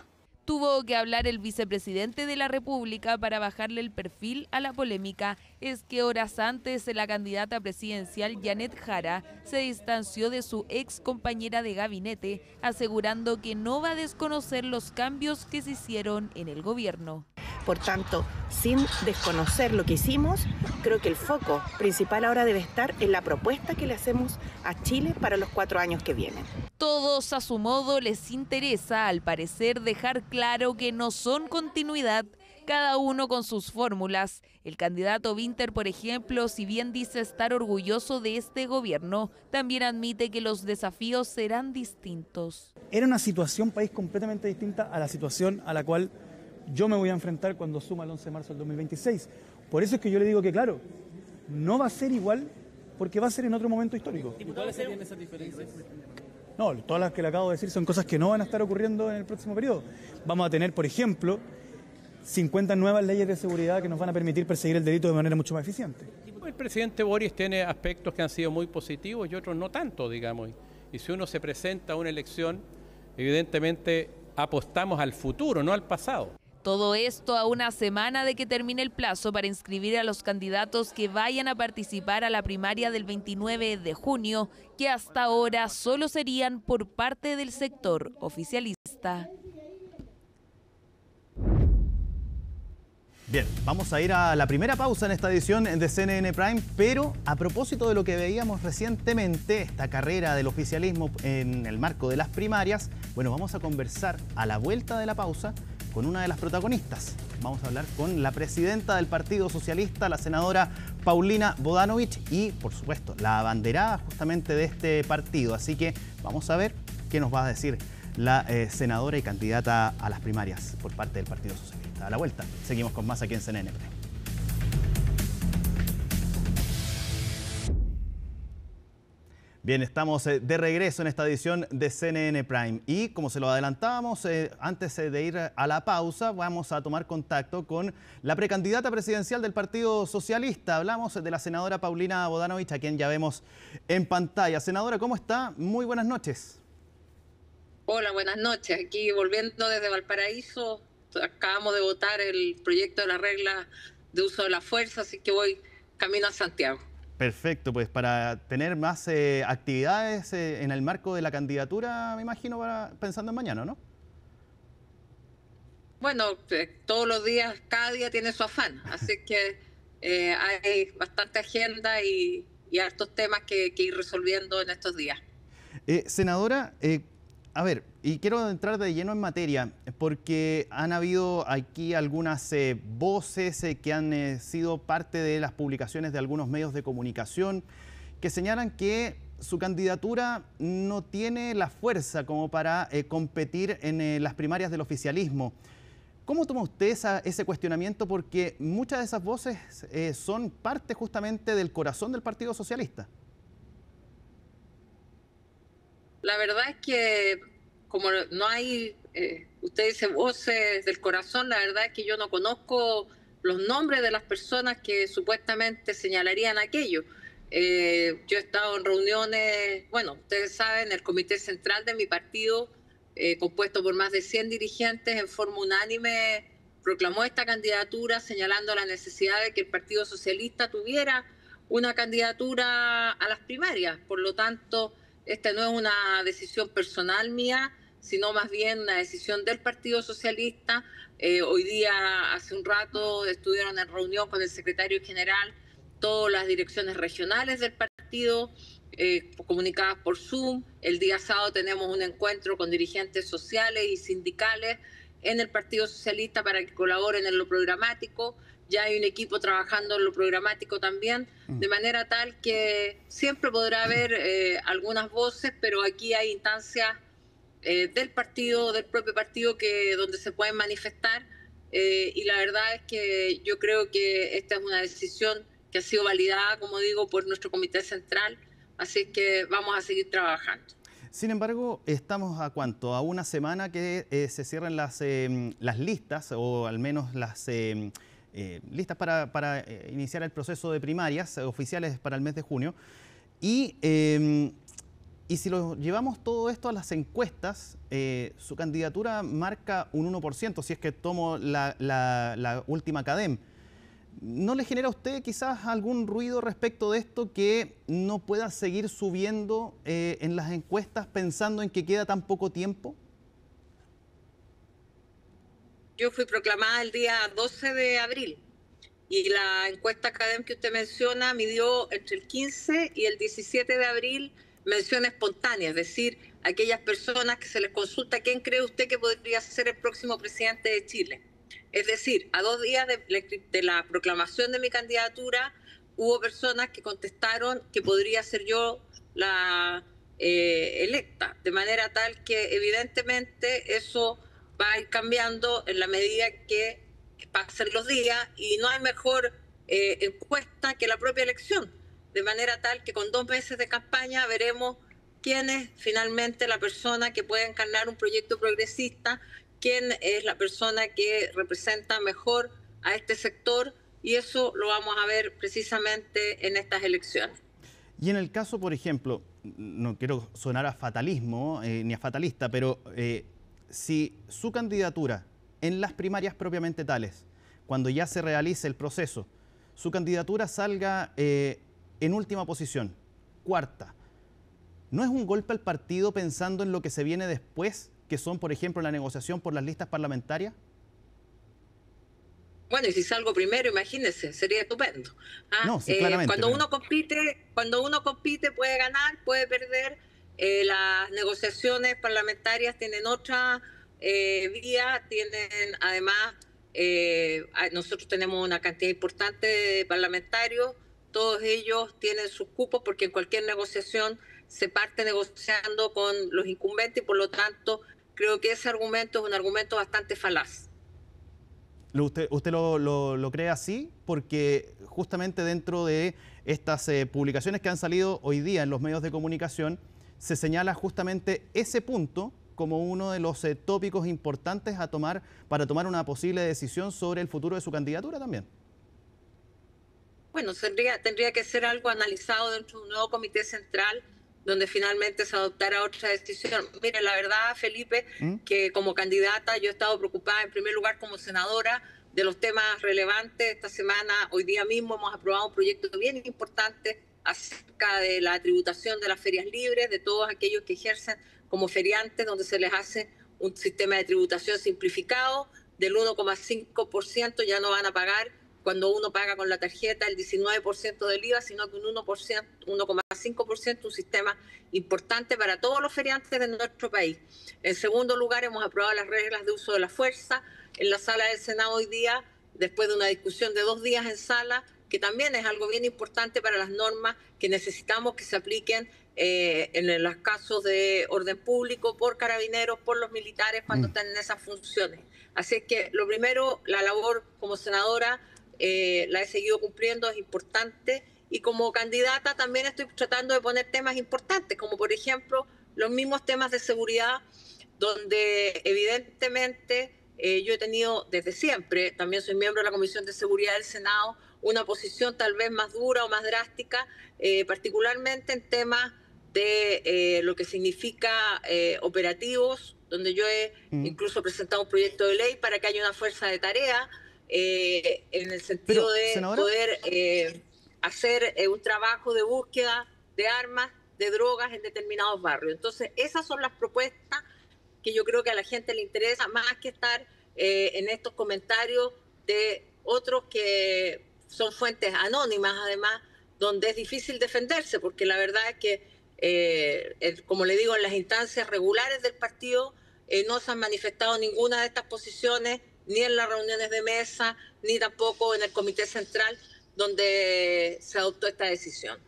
Speaker 8: Tuvo que hablar el vicepresidente de la República para bajarle el perfil a la polémica. Es que horas antes la candidata presidencial Janet Jara se distanció de su ex compañera de gabinete, asegurando que no va a desconocer los cambios que se hicieron en el gobierno.
Speaker 24: Por tanto, sin desconocer lo que hicimos, creo que el foco principal ahora debe estar en la propuesta que le hacemos a Chile para los 4 años que vienen.
Speaker 8: Todos a su modo les interesa, al parecer, dejar claro que no son continuidad, cada uno con sus fórmulas. El candidato Winter, por ejemplo, si bien dice estar orgulloso de este gobierno, también admite que los desafíos serán distintos.
Speaker 25: Era una situación país completamente distinta a la situación a la cual yo me voy a enfrentar cuando suma el 11 de marzo del 2026. Por eso es que yo le digo que, claro, no va a ser igual porque va a ser en otro momento histórico.
Speaker 26: ¿Y cuáles serían esas diferencias?
Speaker 25: No, todas las que le acabo de decir son cosas que no van a estar ocurriendo en el próximo periodo. Vamos a tener, por ejemplo, 50 nuevas leyes de seguridad que nos van a permitir perseguir el delito de manera mucho más eficiente.
Speaker 16: El presidente Boris tiene aspectos que han sido muy positivos y otros no tanto, digamos. Y si uno se presenta a una elección, evidentemente apostamos al futuro, no al pasado.
Speaker 8: Todo esto a una semana de que termine el plazo para inscribir a los candidatos que vayan a participar a la primaria del 29 de junio, que hasta ahora solo serían por parte del sector oficialista.
Speaker 1: Bien, vamos a ir a la primera pausa en esta edición de CNN Prime, pero a propósito de lo que veíamos recientemente, esta carrera del oficialismo en el marco de las primarias, bueno, vamos a conversar a la vuelta de la pausa con una de las protagonistas. Vamos a hablar con la presidenta del Partido Socialista, la senadora Paulina Bodanovich, y, por supuesto, la abanderada justamente de este partido. Así que vamos a ver qué nos va a decir la senadora y candidata a las primarias por parte del Partido Socialista. A la vuelta, seguimos con más aquí en CNN Prime. Bien, estamos de regreso en esta edición de CNN Prime y como se lo adelantábamos antes de ir a la pausa, vamos a tomar contacto con la precandidata presidencial del Partido Socialista. Hablamos de la senadora Paulina Bodanovich, a quien ya vemos en pantalla. Senadora, ¿cómo está? Muy buenas noches.
Speaker 27: Hola, buenas noches. Aquí volviendo desde Valparaíso, acabamos de votar el proyecto de la regla de uso de la fuerza, así que voy camino a Santiago.
Speaker 1: Perfecto, pues para tener más actividades en el marco de la candidatura, me imagino, pensando en mañana, ¿no?
Speaker 27: Bueno, todos los días, cada día tiene su afán, así que hay bastante agenda y hartos temas que ir resolviendo en estos días.
Speaker 1: Senadora, a ver, y quiero entrar de lleno en materia, porque han habido aquí algunas voces que han sido parte de las publicaciones de algunos medios de comunicación que señalan que su candidatura no tiene la fuerza como para competir en las primarias del oficialismo. ¿Cómo toma usted ese cuestionamiento? Porque muchas de esas voces son parte justamente del corazón del Partido Socialista.
Speaker 27: La verdad es que como no hay, usted dice voces del corazón, la verdad es que yo no conozco los nombres de las personas que supuestamente señalarían aquello. Yo he estado en reuniones, bueno, ustedes saben, el comité central de mi partido, compuesto por más de 100 dirigentes, en forma unánime proclamó esta candidatura señalando la necesidad de que el Partido Socialista tuviera una candidatura a las primarias. Por lo tanto, esta no es una decisión personal mía, sino más bien una decisión del Partido Socialista. Hoy día, hace un rato, estuvieron en reunión con el secretario general todas las direcciones regionales del partido, comunicadas por Zoom. El día sábado tenemos un encuentro con dirigentes sociales y sindicales en el Partido Socialista para que colaboren en lo programático. Ya hay un equipo trabajando en lo programático también, de manera tal que siempre podrá haber algunas voces, pero aquí hay instancias del partido, del propio partido, donde se pueden manifestar, y la verdad es que yo creo que esta es una decisión que ha sido validada, como digo, por nuestro comité central, así que vamos a seguir trabajando.
Speaker 1: Sin embargo, estamos a ¿cuánto? A una semana que se cierren las listas, o al menos las listas para iniciar el proceso de primarias oficiales para el mes de junio. Y si lo llevamos todo esto a las encuestas, su candidatura marca un 1%, si es que tomo la última CADEM. ¿No le genera a usted quizás algún ruido respecto de esto, que no pueda seguir subiendo en las encuestas pensando en que queda tan poco tiempo?
Speaker 27: Yo fui proclamada el día 12 de abril y la encuesta CADEM que usted menciona midió entre el 15 y el 17 de abril mención espontánea, es decir, aquellas personas que se les consulta quién cree usted que podría ser el próximo presidente de Chile. Es decir, a 2 días de la proclamación de mi candidatura, hubo personas que contestaron que podría ser yo la electa, de manera tal que evidentemente eso va a ir cambiando en la medida que pasen los días, y no hay mejor encuesta que la propia elección, de manera tal que con 2 meses de campaña veremos quién es finalmente la persona que puede encarnar un proyecto progresista, quién es la persona que representa mejor a este sector, y eso lo vamos a ver precisamente en estas elecciones.
Speaker 1: Y en el caso, por ejemplo, no quiero sonar a fatalismo ni a fatalista, pero si su candidatura en las primarias propiamente tales, cuando ya se realice el proceso, su candidatura salga en última posición, cuarta, ¿no es un golpe al partido pensando en lo que se viene después, que son, por ejemplo, la negociación por las listas parlamentarias?
Speaker 27: Bueno, y si salgo primero, imagínense, sería estupendo.
Speaker 1: No, sí, claramente,
Speaker 27: cuando uno compite puede ganar, puede perder. Las negociaciones parlamentarias tienen otra vía, tienen además, nosotros tenemos una cantidad importante de parlamentarios, todos ellos tienen sus cupos, porque en cualquier negociación se parte negociando con los incumbentes, y por lo tanto creo que ese argumento es un argumento bastante falaz.
Speaker 1: ¿Usted lo cree así? Porque justamente dentro de estas publicaciones que han salido hoy día en los medios de comunicación, se señala justamente ese punto como uno de los tópicos importantes a tomar para tomar una posible decisión sobre el futuro de su candidatura también.
Speaker 27: Bueno, tendría que ser algo analizado dentro de un nuevo comité central, donde finalmente se adoptara otra decisión. Mire, la verdad, Felipe, que como candidata yo he estado preocupada en primer lugar como senadora de los temas relevantes. Esta semana, hoy día mismo, hemos aprobado un proyecto bien importante acerca de la tributación de las ferias libres, de todos aquellos que ejercen como feriantes, donde se les hace un sistema de tributación simplificado. Del 1,5% ya no van a pagar cuando uno paga con la tarjeta el 19% del IVA, sino que un 1,5%, un sistema importante para todos los feriantes de nuestro país. En segundo lugar, hemos aprobado las reglas de uso de la fuerza en la sala del Senado hoy día, después de una discusión de 2 días en sala, que también es algo bien importante para las normas que necesitamos que se apliquen en los casos de orden público, por carabineros, por los militares, cuando están en esas funciones. Así es que lo primero, la labor como senadora la he seguido cumpliendo, es importante, y como candidata también estoy tratando de poner temas importantes, como por ejemplo los mismos temas de seguridad, donde evidentemente yo he tenido desde siempre, también soy miembro de la Comisión de Seguridad del Senado, una posición tal vez más dura o más drástica, particularmente en temas de lo que significa operativos, donde yo he incluso presentado un proyecto de ley para que haya una fuerza de tarea en el sentido de ¿senadora? Poder hacer un trabajo de búsqueda de armas, de drogas en determinados barrios. Entonces, esas son las propuestas que yo creo que a la gente le interesa, más que estar en estos comentarios de otros que son fuentes anónimas, además, donde es difícil defenderse, porque la verdad es que, como le digo, en las instancias regulares del partido no se han manifestado ninguna de estas posiciones, ni en las reuniones de mesa, ni tampoco en el Comité Central, donde se adoptó esta decisión.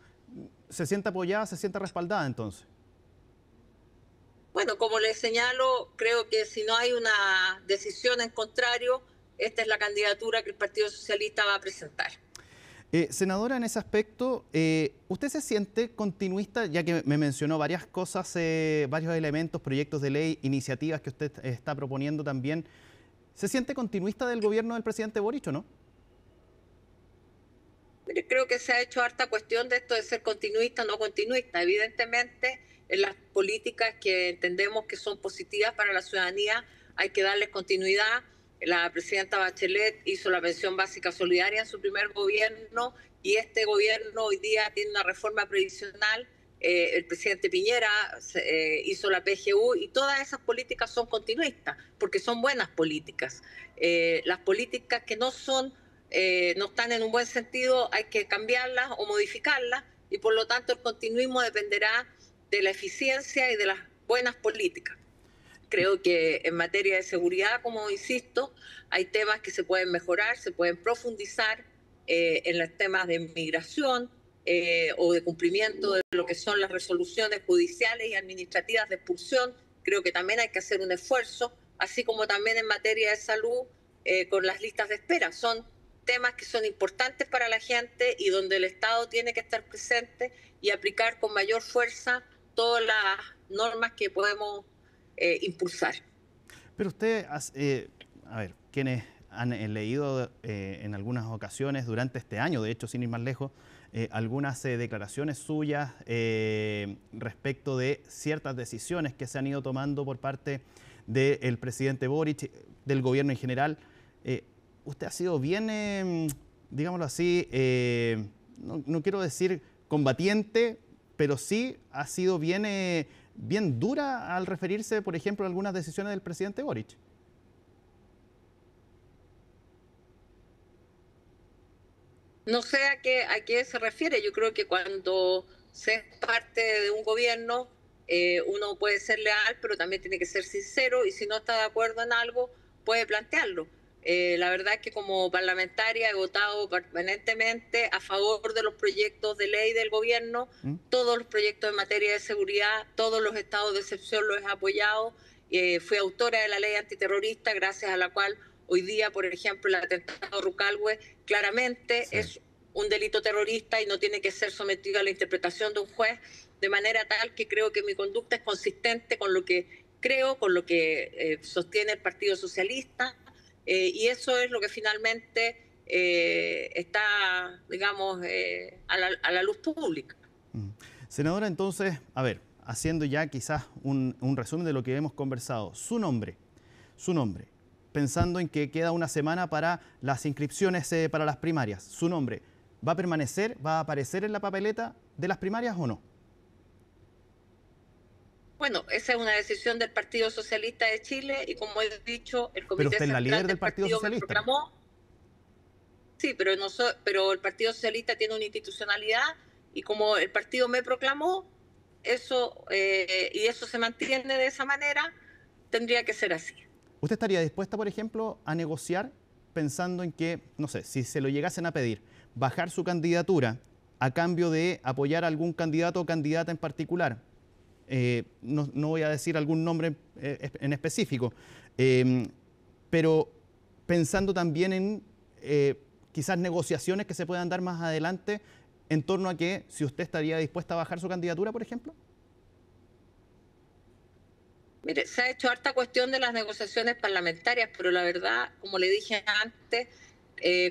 Speaker 1: ¿Se siente apoyada, se siente respaldada entonces?
Speaker 27: Bueno, como les señalo, creo que si no hay una decisión en contrario, esta es la candidatura que el Partido Socialista va a presentar.
Speaker 1: Senadora, en ese aspecto, ¿usted se siente continuista, ya que me mencionó varias cosas, varios elementos, proyectos de ley, iniciativas que usted está proponiendo también? ¿Se siente continuista del gobierno del presidente Boric o no?
Speaker 27: Mire, creo que se ha hecho harta cuestión de esto de ser continuista o no continuista. Evidentemente, en las políticas que entendemos que son positivas para la ciudadanía hay que darles continuidad. La presidenta Bachelet hizo la pensión básica solidaria en su primer gobierno y este gobierno hoy día tiene una reforma previsional. El presidente Piñera hizo la PGU y todas esas políticas son continuistas porque son buenas políticas. Las políticas que no están en un buen sentido hay que cambiarlas o modificarlas y por lo tanto el continuismo dependerá de la eficiencia y de las buenas políticas. Creo que en materia de seguridad, como insisto, hay temas que se pueden mejorar, se pueden profundizar en los temas de migración o de cumplimiento de lo que son las resoluciones judiciales y administrativas de expulsión. Creo que también hay que hacer un esfuerzo, así como también en materia de salud con las listas de espera. Son temas que son importantes para la gente y donde el Estado tiene que estar presente y aplicar con mayor fuerza todas las normas que podemos impulsar.
Speaker 1: Pero usted, a ver, quienes han leído en algunas ocasiones durante este año, de hecho, sin ir más lejos, algunas declaraciones suyas respecto de ciertas decisiones que se han ido tomando por parte del presidente Boric, del gobierno en general. Usted ha sido bien, digámoslo así, no quiero decir combatiente, pero sí ha sido bien dura al referirse, por ejemplo, a algunas decisiones del presidente Boric.
Speaker 27: No sé a qué se refiere. Yo creo que cuando se es parte de un gobierno, uno puede ser leal, pero también tiene que ser sincero y si no está de acuerdo en algo, puede plantearlo. La verdad es que como parlamentaria he votado permanentemente a favor de los proyectos de ley del gobierno, todos los proyectos en materia de seguridad, todos los estados de excepción los he apoyado. Fui autora de la ley antiterrorista, gracias a la cual hoy día, por ejemplo, el atentado Rucalhue claramente es un delito terrorista y no tiene que ser sometido a la interpretación de un juez, de manera tal que creo que mi conducta es consistente con lo que creo, con lo que sostiene el Partido Socialista. Y eso es lo que finalmente está, digamos, a la luz pública.
Speaker 1: Senadora, entonces, a ver, haciendo ya quizás un resumen de lo que hemos conversado, su nombre, pensando en que queda una semana para las inscripciones para las primarias, su nombre, ¿va a permanecer, va a aparecer en la papeleta de las primarias o no?
Speaker 27: Bueno, esa es una decisión del Partido Socialista de Chile y como he dicho, el Comité
Speaker 1: Central
Speaker 27: es la líder
Speaker 1: del Partido Socialista.
Speaker 27: Me proclamó. Sí, pero el Partido Socialista tiene una institucionalidad y como el partido me proclamó, eso y eso se mantiene de esa manera, tendría que ser así.
Speaker 1: ¿Usted estaría dispuesta, por ejemplo, a negociar pensando en que, no sé, si se lo llegasen a pedir, bajar su candidatura a cambio de apoyar a algún candidato o candidata en particular? No voy a decir algún nombre en específico, pero pensando también en quizás negociaciones que se puedan dar más adelante en torno a que si usted estaría dispuesta a bajar su candidatura, por ejemplo.
Speaker 27: Mire, se ha hecho harta cuestión de las negociaciones parlamentarias, pero la verdad, como le dije antes,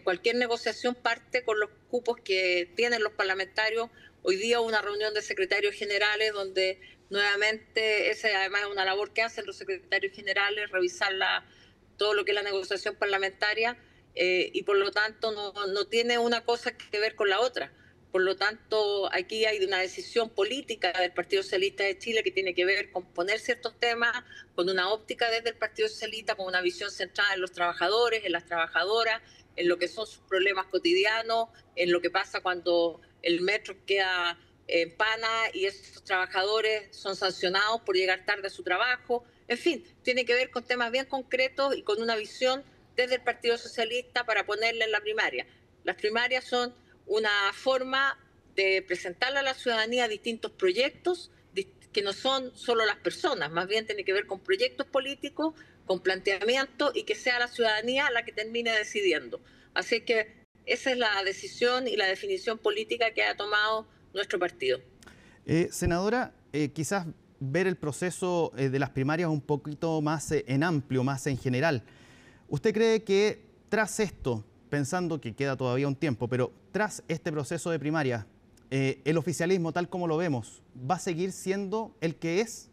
Speaker 27: cualquier negociación parte con los cupos que tienen los parlamentarios. Hoy día hubo una reunión de secretarios generales donde nuevamente, esa además es una labor que hacen los secretarios generales, revisar todo lo que es la negociación parlamentaria, y por lo tanto no tiene una cosa que ver con la otra. Por lo tanto, aquí hay una decisión política del Partido Socialista de Chile que tiene que ver con poner ciertos temas con una óptica desde el Partido Socialista, con una visión centrada en los trabajadores, en las trabajadoras, en lo que son sus problemas cotidianos, en lo que pasa cuando el metro queda en pana y esos trabajadores son sancionados por llegar tarde a su trabajo. En fin, tiene que ver con temas bien concretos y con una visión desde el Partido Socialista para ponerle en la primaria. Las primarias son una forma de presentarle a la ciudadanía distintos proyectos que no son solo las personas, más bien tiene que ver con proyectos políticos, con planteamientos y que sea la ciudadanía la que termine decidiendo. Así que esa es la decisión y la definición política que ha tomado nuestro partido.
Speaker 1: Senadora, quizás ver el proceso de las primarias un poquito más en amplio, más en general. ¿Usted cree que tras esto, pensando que queda todavía un tiempo, pero tras este proceso de primaria, el oficialismo tal como lo vemos, va a seguir siendo el que es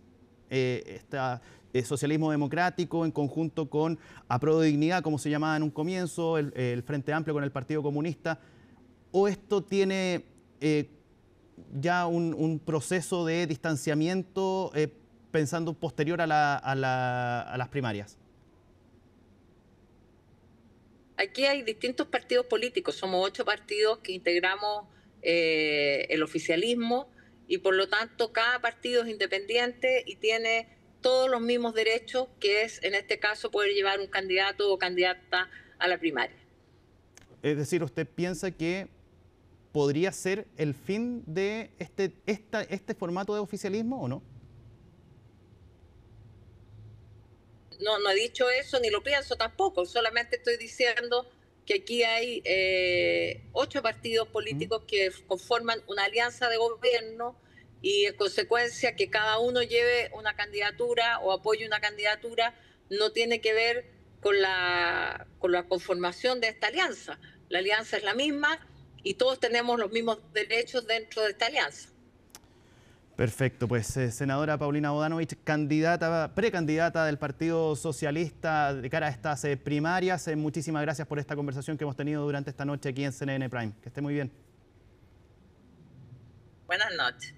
Speaker 1: socialismo democrático en conjunto con Apruebo-Dignidad, como se llamaba en un comienzo, el Frente Amplio con el Partido Comunista, o esto tiene ya un proceso de distanciamiento pensando posterior a las primarias?
Speaker 27: Aquí hay distintos partidos políticos, somos 8 partidos que integramos el oficialismo y por lo tanto cada partido es independiente y tiene todos los mismos derechos, que es en este caso poder llevar un candidato o candidata a la primaria.
Speaker 1: Es decir, ¿usted piensa que podría ser el fin de este formato de oficialismo o no?
Speaker 27: No he dicho eso ni lo pienso tampoco, solamente estoy diciendo que aquí hay 8 partidos políticos que conforman una alianza de gobierno y en consecuencia que cada uno lleve una candidatura o apoye una candidatura no tiene que ver con la conformación de esta alianza. La alianza es la misma y todos tenemos los mismos derechos dentro de esta alianza.
Speaker 1: Perfecto, pues senadora Paulina Bodanovich, precandidata del Partido Socialista de cara a estas primarias, muchísimas gracias por esta conversación que hemos tenido durante esta noche aquí en CNN Prime. Que esté muy bien.
Speaker 27: Buenas noches.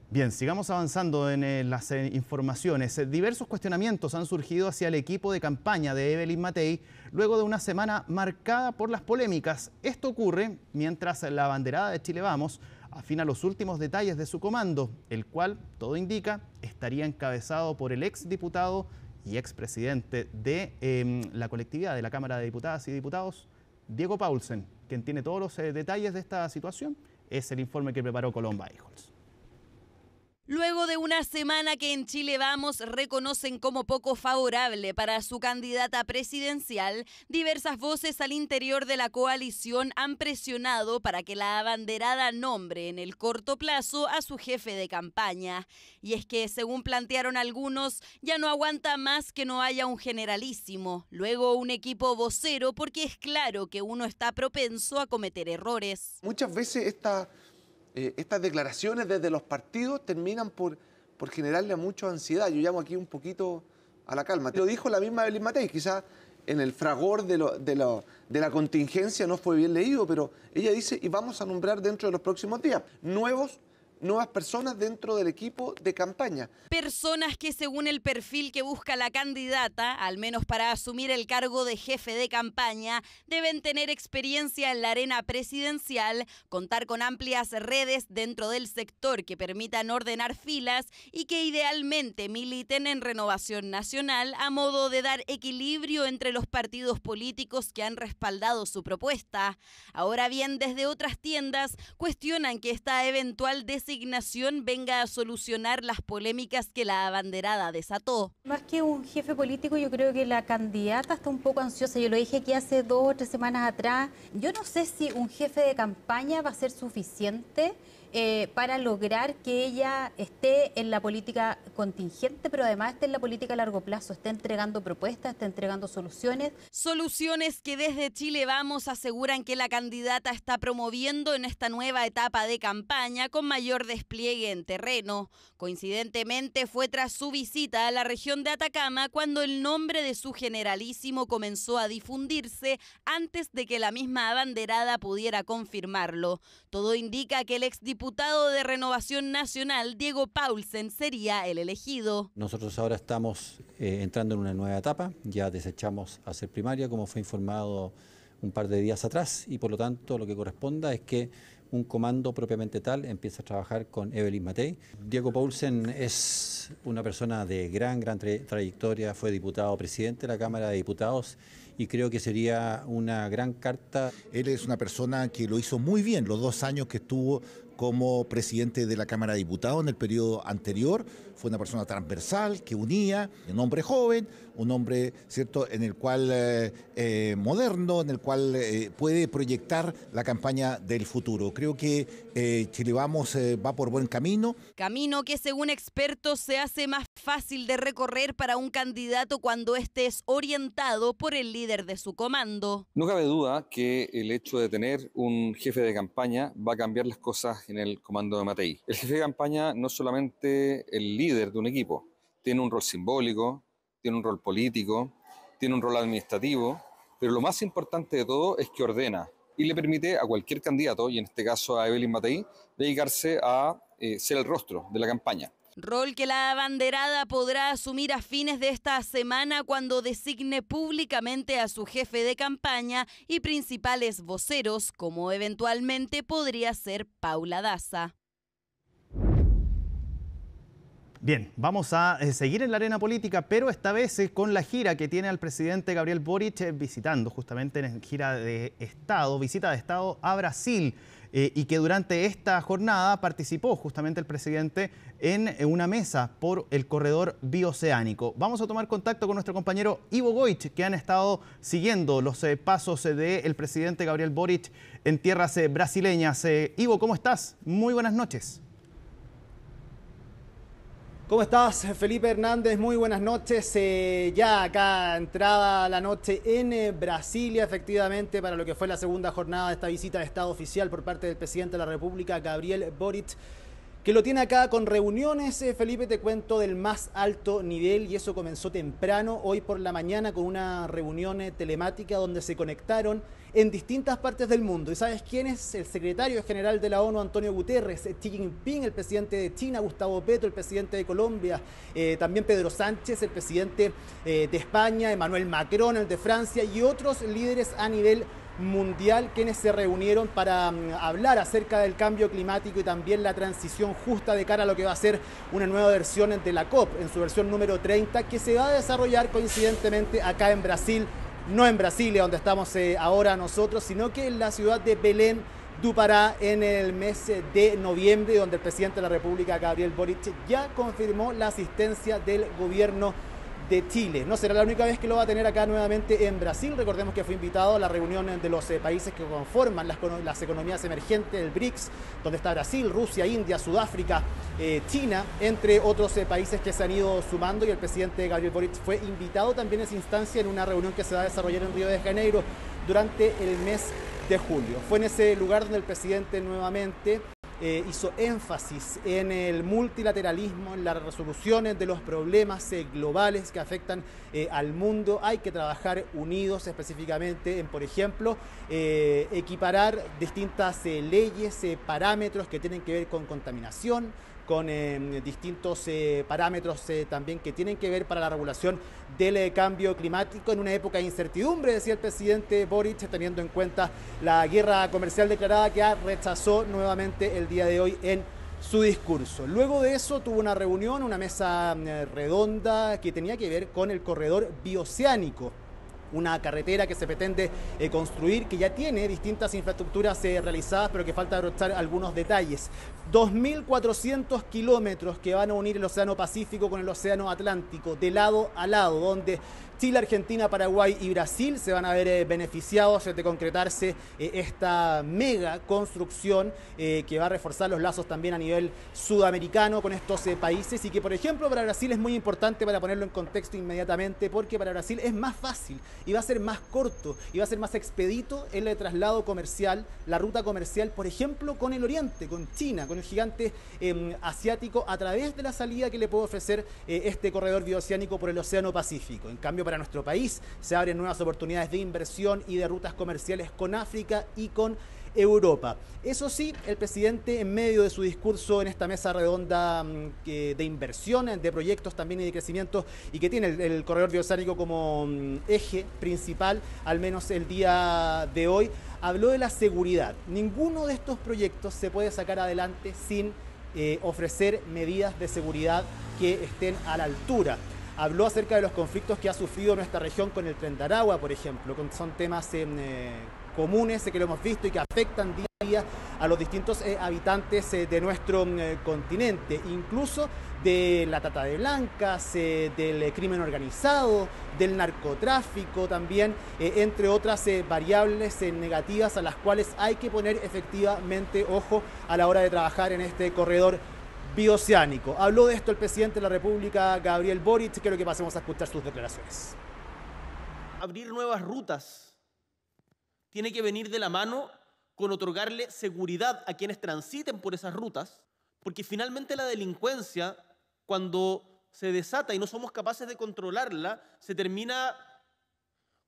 Speaker 1: Bien, sigamos avanzando en las informaciones. Diversos cuestionamientos han surgido hacia el equipo de campaña de Evelyn Matei luego de una semana marcada por las polémicas. Esto ocurre mientras la abanderada de Chile Vamos afina los últimos detalles de su comando, el cual, todo indica, estaría encabezado por el exdiputado y expresidente de la colectividad de la Cámara de Diputadas y Diputados, Diego Paulsen. Quien tiene todos los detalles de esta situación es el informe que preparó Colomba Eijols.
Speaker 13: Luego de una semana que en Chile Vamos reconocen como poco favorable para su candidata presidencial, diversas voces al interior de la coalición han presionado para que la abanderada nombre en el corto plazo a su jefe de campaña. Y es que, según plantearon algunos, ya no aguanta más que no haya un generalísimo, luego un equipo vocero, porque es claro que uno está propenso a cometer errores.
Speaker 3: Muchas veces estas declaraciones desde los partidos terminan por generarle a mucha ansiedad. Yo llamo aquí un poquito a la calma. Lo dijo la misma Evelyn Matei, quizás en el fragor de la contingencia no fue bien leído, pero ella dice, y vamos a nombrar dentro de los próximos días nuevas personas dentro del equipo de campaña.
Speaker 13: Personas que según el perfil que busca la candidata, al menos para asumir el cargo de jefe de campaña, deben tener experiencia en la arena presidencial, contar con amplias redes dentro del sector que permitan ordenar filas y que idealmente militen en Renovación Nacional a modo de dar equilibrio entre los partidos políticos que han respaldado su propuesta. Ahora bien, desde otras tiendas cuestionan que esta eventual designación designación venga a solucionar las polémicas que la abanderada desató.
Speaker 4: Más que un jefe político, yo creo que la candidata está un poco ansiosa. Yo lo dije aquí hace 2 o 3 semanas atrás. Yo no sé si un jefe de campaña va a ser suficiente para lograr que ella esté en la política contingente, pero además esté en la política a largo plazo, esté entregando propuestas, esté entregando soluciones.
Speaker 13: Soluciones que desde Chile Vamos aseguran que la candidata está promoviendo en esta nueva etapa de campaña con mayor despliegue en terreno. Coincidentemente fue tras su visita a la región de Atacama cuando el nombre de su generalísimo comenzó a difundirse antes de que la misma abanderada pudiera confirmarlo. Todo indica que el exdiputado de Renovación Nacional, Diego Paulsen, sería el elegido.
Speaker 5: Nosotros ahora estamos entrando en una nueva etapa, ya desechamos hacer primaria, como fue informado un par de días atrás, y por lo tanto lo que corresponda es que un comando propiamente tal empiece a trabajar con Evelyn Matei. Diego Paulsen es una persona de gran trayectoria, fue diputado presidente de la Cámara de Diputados y creo que sería una gran carta.
Speaker 6: Él es una persona que lo hizo muy bien los 2 años que estuvo como presidente de la Cámara de Diputados en el periodo anterior. Fue una persona transversal, que unía, un hombre joven, un hombre, ¿cierto?, en el cual moderno, en el cual puede proyectar la campaña del futuro. Creo que Chile Vamos va por buen camino.
Speaker 13: Camino que, según expertos, se hace más fácil de recorrer para un candidato cuando éste es orientado por el líder de su comando.
Speaker 9: No cabe duda que el hecho de tener un jefe de campaña va a cambiar las cosas en el comando de Matei. El jefe de campaña no es solamente el líder de un equipo, tiene un rol simbólico, tiene un rol político, tiene un rol administrativo, pero lo más importante de todo es que ordena y le permite a cualquier candidato, y en este caso a Evelyn Matei, dedicarse a ser el rostro de la campaña.
Speaker 13: Rol que la abanderada podrá asumir a fines de esta semana cuando designe públicamente a su jefe de campaña y principales voceros, como eventualmente podría ser Paula Daza.
Speaker 1: Bien, vamos a seguir en la arena política, pero esta vez con la gira que tiene al presidente Gabriel Boric visitando justamente en visita de Estado a Brasil. Y que durante esta jornada participó justamente el presidente en una mesa por el corredor bioceánico. Vamos a tomar contacto con nuestro compañero Ivo Goich, que han estado siguiendo los pasos del presidente Gabriel Boric en tierras brasileñas. Ivo, ¿cómo estás? Muy buenas noches.
Speaker 10: ¿Cómo estás, Felipe Hernández? Muy buenas noches. Ya acá entrada la noche en Brasilia, efectivamente, para lo que fue la segunda jornada de esta visita de Estado oficial por parte del presidente de la República, Gabriel Boric, que lo tiene acá con reuniones, Felipe, te cuento, del más alto nivel, y eso comenzó temprano, hoy por la mañana, con una reunión telemática donde se conectaron en distintas partes del mundo. ¿Y sabes quién es? El secretario general de la ONU, Antonio Guterres, Xi Jinping, el presidente de China, Gustavo Petro, el presidente de Colombia, también Pedro Sánchez, el presidente de España, Emmanuel Macron, el de Francia, y otros líderes a nivel mundial, quienes se reunieron para hablar acerca del cambio climático y también la transición justa de cara a lo que va a ser una nueva versión de la COP, en su versión número 30, que se va a desarrollar coincidentemente acá en Brasil, no en Brasilia, donde estamos ahora nosotros, sino que en la ciudad de Belém do Pará, en el mes de noviembre, donde el presidente de la República, Gabriel Boric, ya confirmó la asistencia del gobierno de Chile. No será la única vez que lo va a tener acá nuevamente en Brasil. Recordemos que fue invitado a la reunión de los países que conforman las economías emergentes del BRICS, donde está Brasil, Rusia, India, Sudáfrica, China, entre otros países que se han ido sumando, y el presidente Gabriel Boric fue invitado también a esa instancia en una reunión que se va a desarrollar en Río de Janeiro durante el mes de julio. Fue en ese lugar donde el presidente nuevamente hizo énfasis en el multilateralismo, en las resoluciones de los problemas globales que afectan al mundo. Hay que trabajar unidos, específicamente en, por ejemplo, equiparar distintas leyes, parámetros que tienen que ver con contaminación, con distintos parámetros también que tienen que ver para la regulación del cambio climático en una época de incertidumbre, decía el presidente Boric, teniendo en cuenta la guerra comercial declarada que rechazó nuevamente el día de hoy en su discurso. Luego de eso tuvo una reunión, una mesa redonda que tenía que ver con el corredor bioceánico. una carretera que se pretende construir, que ya tiene distintas infraestructuras realizadas, pero que falta abrochar algunos detalles. 2.400 kilómetros que van a unir el Océano Pacífico con el Océano Atlántico, de lado a lado, donde Chile, Argentina, Paraguay y Brasil se van a ver beneficiados de concretarse esta mega construcción que va a reforzar los lazos también a nivel sudamericano con estos países, y que, por ejemplo, para Brasil es muy importante, para ponerlo en contexto inmediatamente, porque para Brasil es más fácil y va a ser más corto y va a ser más expedito el traslado comercial, la ruta comercial, por ejemplo, con el Oriente, con China, con el gigante asiático, a través de la salida que le puede ofrecer este corredor bioceánico por el Océano Pacífico. En cambio, para nuestro país se abren nuevas oportunidades de inversión y de rutas comerciales con África y con Europa. Eso sí, el presidente, en medio de su discurso en esta mesa redonda de inversión, de proyectos también y de crecimiento, y que tiene el corredor bioceánico como eje principal, al menos el día de hoy, habló de la seguridad. Ninguno de estos proyectos se puede sacar adelante sin ofrecer medidas de seguridad que estén a la altura. Habló acerca de los conflictos que ha sufrido nuestra región con el Tren de Aragua, por ejemplo. Son temas comunes que lo hemos visto y que afectan día a día a los distintos habitantes de nuestro continente, incluso de la trata de blancas, del crimen organizado, del narcotráfico también, entre otras variables negativas a las cuales hay que poner efectivamente ojo a la hora de trabajar en este corredor bioceánico. Habló de esto el presidente de la República, Gabriel Boric. Quiero que pasemos a escuchar sus declaraciones.
Speaker 7: Abrir nuevas rutas tiene que venir de la mano con otorgarle seguridad a quienes transiten por esas rutas, porque finalmente la delincuencia, cuando se desata y no somos capaces de controlarla, se termina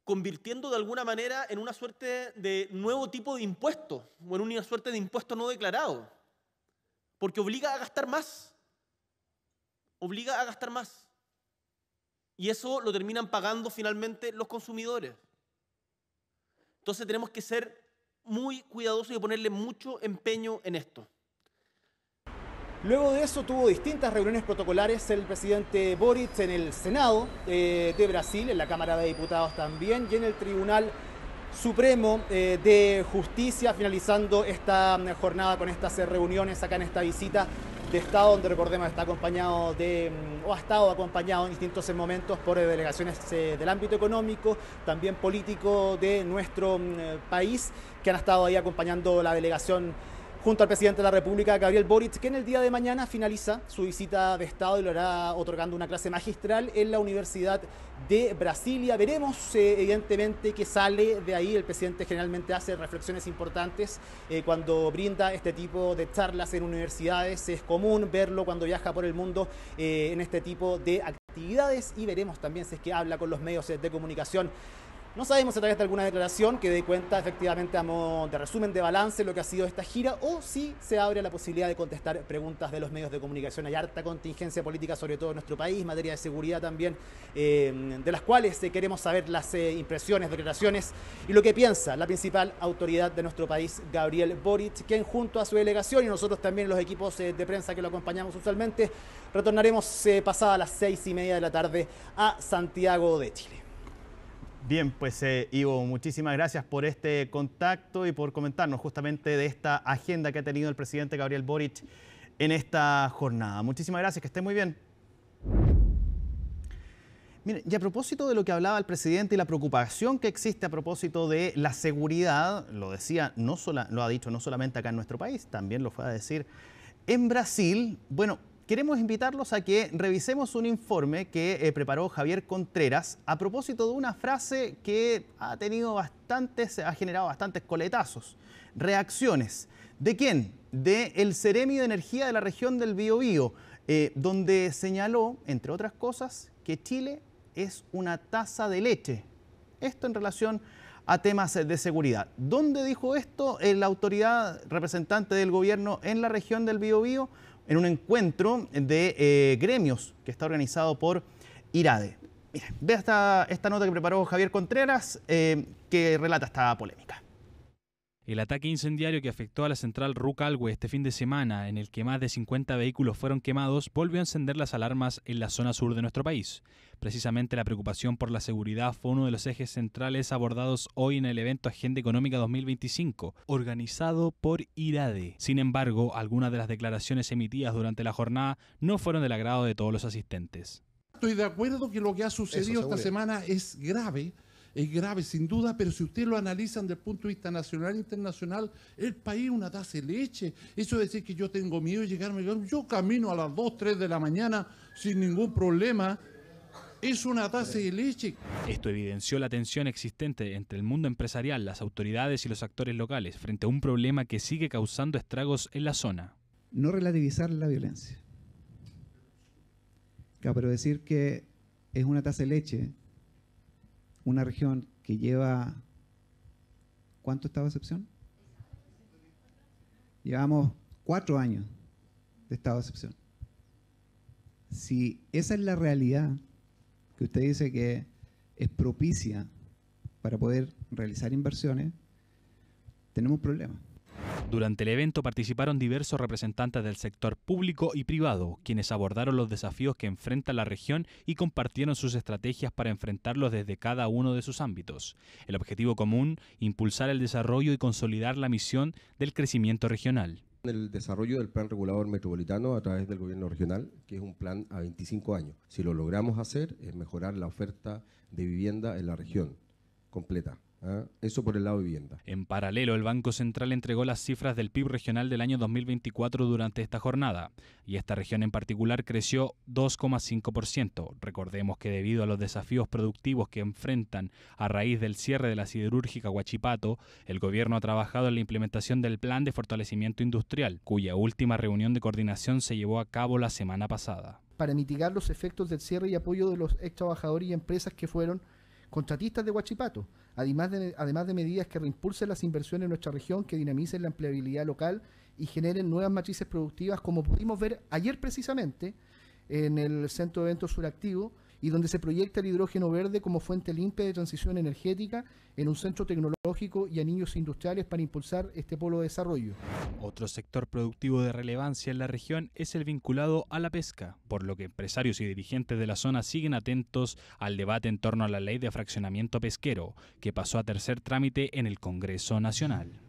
Speaker 7: convirtiendo de alguna manera en una suerte de nuevo tipo de impuesto, o en una suerte de impuesto no declarado. Porque obliga a gastar más. Obliga a gastar más. Y eso lo terminan pagando finalmente los consumidores. Entonces tenemos que ser muy cuidadosos y ponerle mucho empeño en esto.
Speaker 10: Luego de eso tuvo distintas reuniones protocolares el presidente Boric en el Senado de Brasil, en la Cámara de Diputados también, y en el Tribunal Supremo de Justicia, finalizando esta jornada con estas reuniones acá en esta visita de Estado, donde recordemos está acompañado ha estado acompañado en distintos momentos por delegaciones del ámbito económico, también político de nuestro país, que han estado ahí acompañando la delegación junto al presidente de la República, Gabriel Boric, que en el día de mañana finaliza su visita de Estado y lo hará otorgando una clase magistral en la Universidad de Brasilia. Veremos, evidentemente, qué sale de ahí. El presidente generalmente hace reflexiones importantes cuando brinda este tipo de charlas en universidades. Es común verlo cuando viaja por el mundo en este tipo de actividades, y veremos también si es que habla con los medios de comunicación. No sabemos si a través de alguna declaración que dé cuenta efectivamente a modo de resumen, de balance, lo que ha sido esta gira, o si se abre la posibilidad de contestar preguntas de los medios de comunicación. Hay harta contingencia política, sobre todo en nuestro país, materia de seguridad también, de las cuales queremos saber las impresiones, declaraciones y lo que piensa la principal autoridad de nuestro país, Gabriel Boric, quien junto a su delegación y nosotros también los equipos de prensa que lo acompañamos usualmente, retornaremos pasada las 6:30 de la tarde a Santiago de Chile.
Speaker 1: Bien, pues Ivo, muchísimas gracias por este contacto y por comentarnos justamente de esta agenda que ha tenido el presidente Gabriel Boric en esta jornada. Muchísimas gracias, que esté muy bien. Miren, y a propósito de lo que hablaba el presidente y la preocupación que existe a propósito de la seguridad, lo decía, lo ha dicho no solamente acá en nuestro país, también lo fue a decir en Brasil. Bueno, queremos invitarlos a que revisemos un informe que preparó Javier Contreras a propósito de una frase que ha generado bastantes coletazos, reacciones. ¿De quién? Del Ceremi de Energía de la región del Biobío, donde señaló, entre otras cosas, que Chile es una taza de leche. Esto en relación a temas de seguridad. ¿Dónde dijo esto la autoridad representante del gobierno en la región del Biobío? En un encuentro de gremios que está organizado por IRADE. Miren, ve esta nota que preparó Javier Contreras que relata esta polémica.
Speaker 2: El ataque incendiario que afectó a la central Rucalhue este fin de semana, en el que más de 50 vehículos fueron quemados, volvió a encender las alarmas en la zona sur de nuestro país. Precisamente la preocupación por la seguridad fue uno de los ejes centrales abordados hoy en el evento Agenda Económica 2025, organizado por IRADE. Sin embargo, algunas de las declaraciones emitidas durante la jornada no fueron del agrado de todos los asistentes.
Speaker 11: Estoy de acuerdo que lo que ha sucedido esta semana es grave sin duda, pero si ustedes lo analizan desde el punto de vista nacional e internacional, el país es una taza de leche. Eso de decir que yo tengo miedo de llegarme, yo camino a las 2, 3 de la mañana sin ningún problema, es una taza de leche.
Speaker 2: Esto evidenció la tensión existente entre el mundo empresarial, las autoridades y los actores locales frente a un problema que sigue causando estragos en la zona.
Speaker 12: No relativizar la violencia. Claro, pero decir que es una taza de leche, una región que lleva, ¿cuánto estado de excepción? Llevamos 4 años de estado de excepción. Si esa es la realidad que usted dice que es propicia para poder realizar inversiones, tenemos un problema.
Speaker 2: Durante el evento participaron diversos representantes del sector público y privado, quienes abordaron los desafíos que enfrenta la región y compartieron sus estrategias para enfrentarlos desde cada uno de sus ámbitos. El objetivo común, impulsar el desarrollo y consolidar la misión del crecimiento regional.
Speaker 14: El desarrollo del Plan Regulador Metropolitano a través del gobierno regional, que es un plan a 25 años. Si lo logramos hacer, es mejorar la oferta de vivienda en la región completa. Eso por el lado de vivienda.
Speaker 2: En paralelo, el Banco Central entregó las cifras del PIB regional del año 2024 durante esta jornada, y esta región en particular creció 2,5%. Recordemos que debido a los desafíos productivos que enfrentan a raíz del cierre de la siderúrgica Huachipato, el gobierno ha trabajado en la implementación del Plan de Fortalecimiento Industrial, cuya última reunión de coordinación se llevó a cabo la semana pasada.
Speaker 15: Para mitigar los efectos del cierre y apoyo de los ex trabajadores y empresas que fueron contratistas de Huachipato, además de medidas que reimpulsen las inversiones en nuestra región, que dinamicen la empleabilidad local y generen nuevas matrices productivas, como pudimos ver ayer precisamente en el Centro de Eventos Suractivo, y donde se proyecta el hidrógeno verde como fuente limpia de transición energética en un centro tecnológico y anillos industriales para impulsar este polo de desarrollo.
Speaker 2: Otro sector productivo de relevancia en la región es el vinculado a la pesca, por lo que empresarios y dirigentes de la zona siguen atentos al debate en torno a la ley de fraccionamiento pesquero, que pasó a tercer trámite en el Congreso Nacional.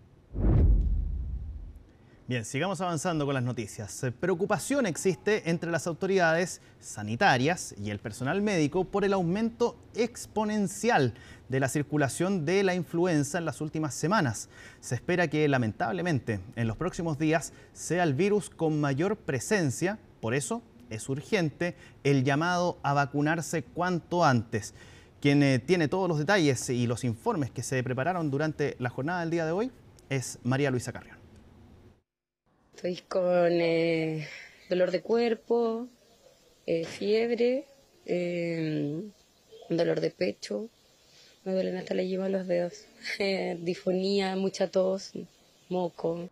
Speaker 1: Bien, sigamos avanzando con las noticias. Preocupación existe entre las autoridades sanitarias y el personal médico por el aumento exponencial de la circulación de la influenza en las últimas semanas. Se espera que, lamentablemente, en los próximos días sea el virus con mayor presencia. Por eso es urgente el llamado a vacunarse cuanto antes. Quien tiene todos los detalles y los informes que se prepararon durante la jornada del día de hoy es María Luisa Carrión.
Speaker 17: Estoy con dolor de cuerpo, fiebre, dolor de pecho, me duelen hasta la yema de los dedos, disfonía, mucha tos, moco.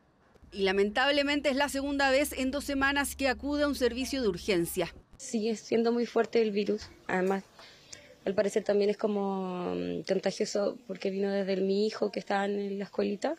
Speaker 26: Y lamentablemente es la segunda vez en 2 semanas que acude a un servicio de urgencia.
Speaker 17: Sigue siendo muy fuerte el virus, además al parecer también es como contagioso porque vino desde mi hijo que estaba en la escuelita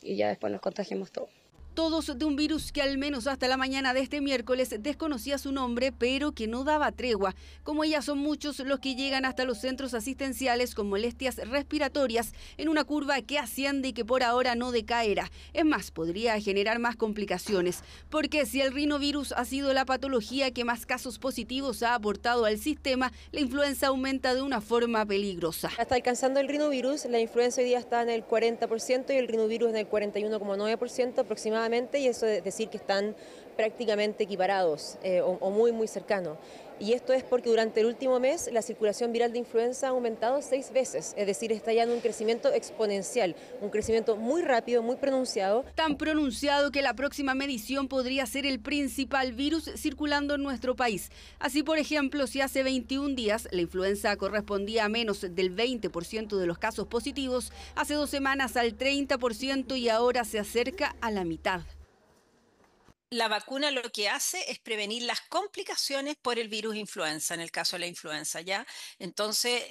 Speaker 17: y ya después nos contagiamos todos.
Speaker 26: Todos de un virus que al menos hasta la mañana de este miércoles desconocía su nombre, pero que no daba tregua. Como ella, son muchos los que llegan hasta los centros asistenciales con molestias respiratorias en una curva que asciende y que por ahora no decaerá. Es más, podría generar más complicaciones, porque si el rinovirus ha sido la patología que más casos positivos ha aportado al sistema, la influenza aumenta de una forma peligrosa.
Speaker 28: Está alcanzando el rinovirus, la influenza hoy día está en el 40% y el rinovirus en el 41,9% aproximadamente. Y eso es decir que están prácticamente equiparados o muy cercanos. Y esto es porque durante el último mes la circulación viral de influenza ha aumentado 6 veces, es decir, está ya en un crecimiento exponencial, un crecimiento muy rápido, muy pronunciado.
Speaker 26: Tan pronunciado que la próxima medición podría ser el principal virus circulando en nuestro país. Así, por ejemplo, si hace 21 días la influenza correspondía a menos del 20% de los casos positivos, hace 2 semanas al 30% y ahora se acerca a la mitad.
Speaker 29: La vacuna lo que hace es prevenir las complicaciones por el virus influenza, en el caso de la influenza, ¿ya? Entonces,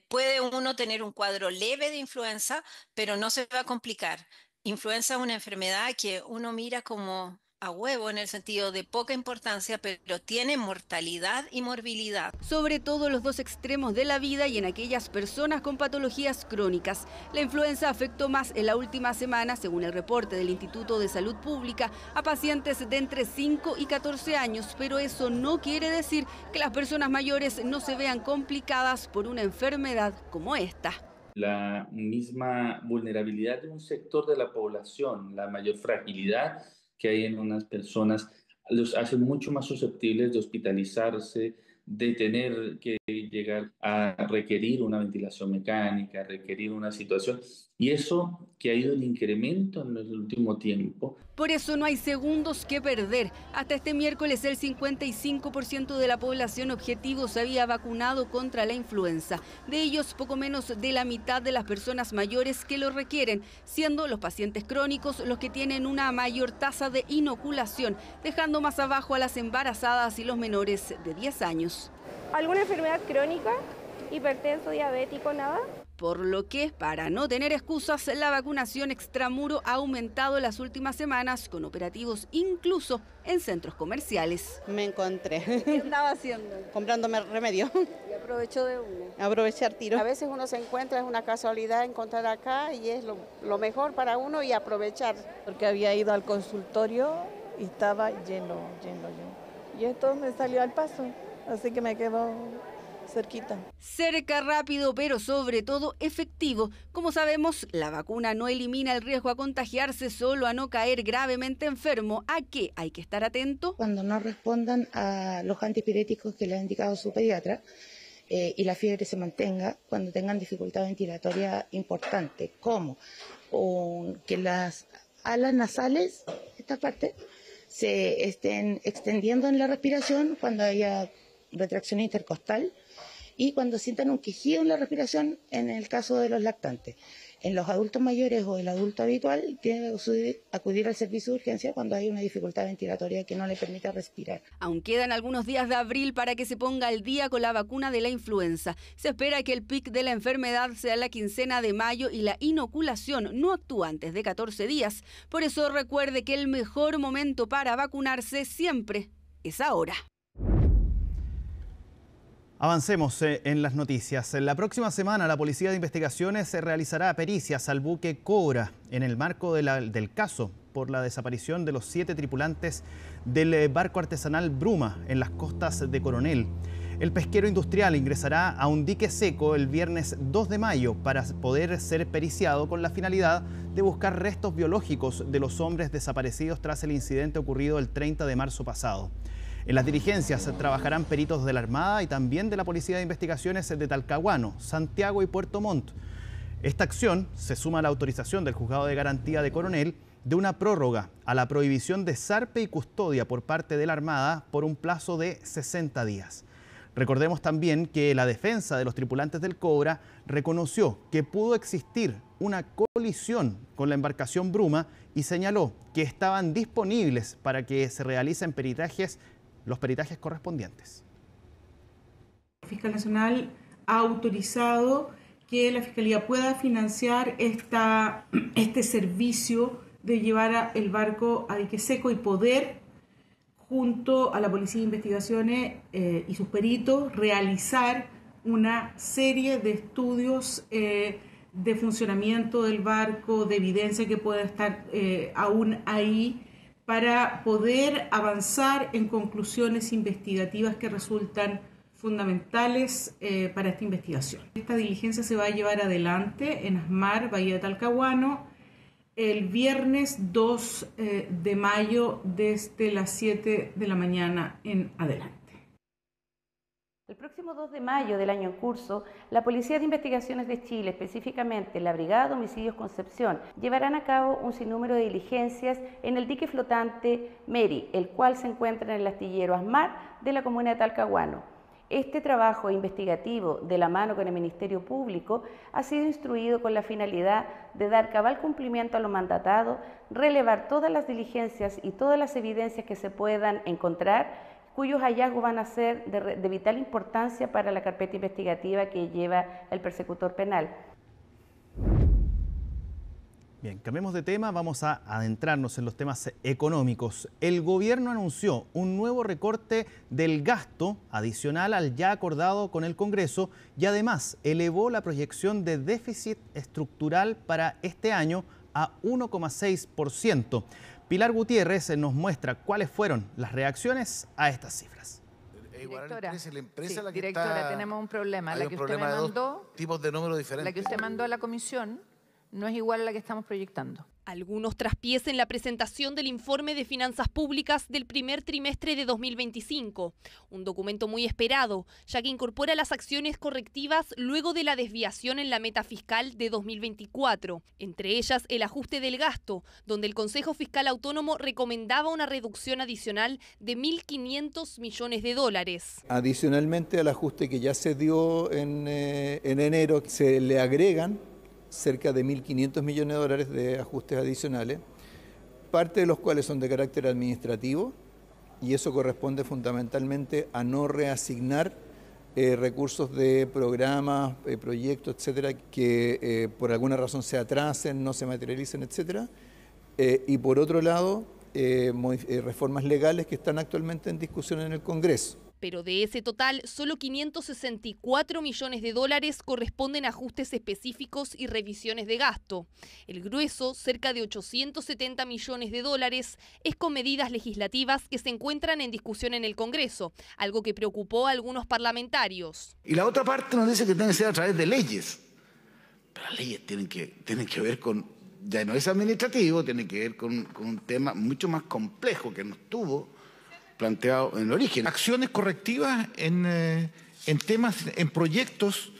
Speaker 29: puede uno tener un cuadro leve de influenza, pero no se va a complicar. influenza es una enfermedad que uno mira como a huevo en el sentido de poca importancia, pero tiene mortalidad y morbilidad.
Speaker 26: Sobre todo en los dos extremos de la vida y en aquellas personas con patologías crónicas. La influenza afectó más en la última semana, según el reporte del Instituto de Salud Pública, a pacientes de entre 5 y 14 años, pero eso no quiere decir que las personas mayores no se vean complicadas por una enfermedad como esta.
Speaker 16: La misma vulnerabilidad de un sector de la población, la mayor fragilidad que hay en unas personas, los hace mucho más susceptibles de hospitalizarse, de tener que llegar a requerir una ventilación mecánica, requerir una situación, y eso que ha ido en incremento en el último tiempo.
Speaker 26: Por eso no hay segundos que perder. Hasta este miércoles el 55% de la población objetivo se había vacunado contra la influenza. De ellos, poco menos de la mitad de las personas mayores que lo requieren, siendo los pacientes crónicos los que tienen una mayor tasa de inoculación, dejando más abajo a las embarazadas y los menores de 10 años.
Speaker 18: ¿Alguna enfermedad crónica? ¿Hipertenso, diabético, nada?
Speaker 26: Por lo que, para no tener excusas, la vacunación extramuro ha aumentado en las últimas semanas, con operativos incluso en centros comerciales.
Speaker 19: Me encontré.
Speaker 18: ¿Qué estaba haciendo?
Speaker 19: Comprándome remedio.
Speaker 18: Y aprovechó de uno.
Speaker 19: Aprovechar tiro.
Speaker 18: A veces uno se encuentra, es una casualidad encontrar acá y es lo mejor para uno y aprovechar.
Speaker 19: Porque había ido al consultorio y estaba lleno. Y esto me salió al paso, así que me quedo cerquita.
Speaker 26: Cerca, rápido, pero sobre todo efectivo. Como sabemos, la vacuna no elimina el riesgo a contagiarse, solo a no caer gravemente enfermo. ¿A qué hay que estar atento?
Speaker 20: Cuando no respondan a los antipiréticos que le ha indicado su pediatra y la fiebre se mantenga, cuando tengan dificultad ventilatoria importante, como que las alas nasales, esta parte, se estén extendiendo en la respiración, cuando haya retracción intercostal, y cuando sientan un quejido en la respiración en el caso de los lactantes. En los adultos mayores o el adulto habitual tiene que acudir al servicio de urgencia cuando hay una dificultad ventilatoria que no le permita respirar.
Speaker 26: Aún quedan algunos días de abril para que se ponga al día con la vacuna de la influenza. Se espera que el pic de la enfermedad sea la quincena de mayo y la inoculación no actúa antes de 14 días. Por eso recuerde que el mejor momento para vacunarse siempre es ahora.
Speaker 1: Avancemos en las noticias. La próxima semana la Policía de Investigaciones realizará pericias al buque Cobra en el marco del caso por la desaparición de los 7 tripulantes del barco artesanal Bruma en las costas de Coronel. El pesquero industrial ingresará a un dique seco el viernes 2 de mayo para poder ser periciado con la finalidad de buscar restos biológicos de los hombres desaparecidos tras el incidente ocurrido el 30 de marzo pasado. En las diligencias trabajarán peritos de la Armada y también de la Policía de Investigaciones de Talcahuano, Santiago y Puerto Montt. Esta acción se suma a la autorización del Juzgado de Garantía de Coronel de una prórroga a la prohibición de zarpe y custodia por parte de la Armada por un plazo de 60 días. Recordemos también que la defensa de los tripulantes del Cobra reconoció que pudo existir una colisión con la embarcación Bruma y señaló que estaban disponibles para que se realicen los peritajes correspondientes.
Speaker 21: El fiscal nacional ha autorizado que la Fiscalía pueda financiar este servicio de llevar el barco a dique seco y poder, junto a la Policía de Investigaciones y sus peritos, realizar una serie de estudios de funcionamiento del barco, de evidencia que pueda estar aún ahí, para poder avanzar en conclusiones investigativas que resultan fundamentales para esta investigación. Esta diligencia se va a llevar adelante en Asmar, Bahía de Talcahuano, el viernes 2 de mayo desde las 7 de la mañana en adelante.
Speaker 22: El próximo 2 de mayo del año en curso, la Policía de Investigaciones de Chile, específicamente la Brigada de Homicidios Concepción, llevarán a cabo un sinnúmero de diligencias en el dique flotante Mary, el cual se encuentra en el astillero Asmar de la comuna de Talcahuano. Este trabajo investigativo, de la mano con el Ministerio Público, ha sido instruido con la finalidad de dar cabal cumplimiento a lo mandatado, relevar todas las diligencias y todas las evidencias que se puedan encontrar, cuyos hallazgos van a ser de vital importancia para la carpeta investigativa. investigativa que lleva el persecutor penal.
Speaker 1: Bien, cambiemos de tema, vamos a adentrarnos en los temas económicos. El gobierno anunció un nuevo recorte del gasto adicional al ya acordado con el Congreso y además elevó la proyección de déficit estructural para este año a 1,6%. Pilar Gutiérrez nos muestra cuáles fueron las reacciones a estas cifras.
Speaker 3: Directora, tenemos un problema. La que usted me mandó, tipos de números diferentes. La que usted mandó a la comisión no es igual a la que estamos proyectando.
Speaker 4: Algunos traspiés en la presentación del informe de finanzas públicas del primer trimestre de 2025. Un documento muy esperado, ya que incorpora las acciones correctivas luego de la desviación en la meta fiscal de 2024. Entre ellas, el ajuste del gasto, donde el Consejo Fiscal Autónomo recomendaba una reducción adicional de 1.500 millones de dólares.
Speaker 5: Adicionalmente al ajuste que ya se dio en enero, se le agregan cerca de 1.500 millones de dólares de ajustes adicionales, parte de los cuales son de carácter administrativo, y eso corresponde fundamentalmente a no reasignar recursos de programas, proyectos, etcétera, que por alguna razón se atrasen, no se materialicen, etcétera. Y por otro lado, reformas legales que están actualmente en discusión en el Congreso.
Speaker 4: Pero de ese total, solo 564 millones de dólares corresponden a ajustes específicos y revisiones de gasto. El grueso, cerca de 870 millones de dólares, es con medidas legislativas que se encuentran en discusión en el Congreso, algo que preocupó a algunos parlamentarios.
Speaker 6: Y la otra parte nos dice que tiene que ser a través de leyes. Pero las leyes tienen que ver con, ya no es administrativo, tienen que ver con un tema mucho más complejo que nos tuvo planteado en el origen. Acciones correctivas en temas, en proyectos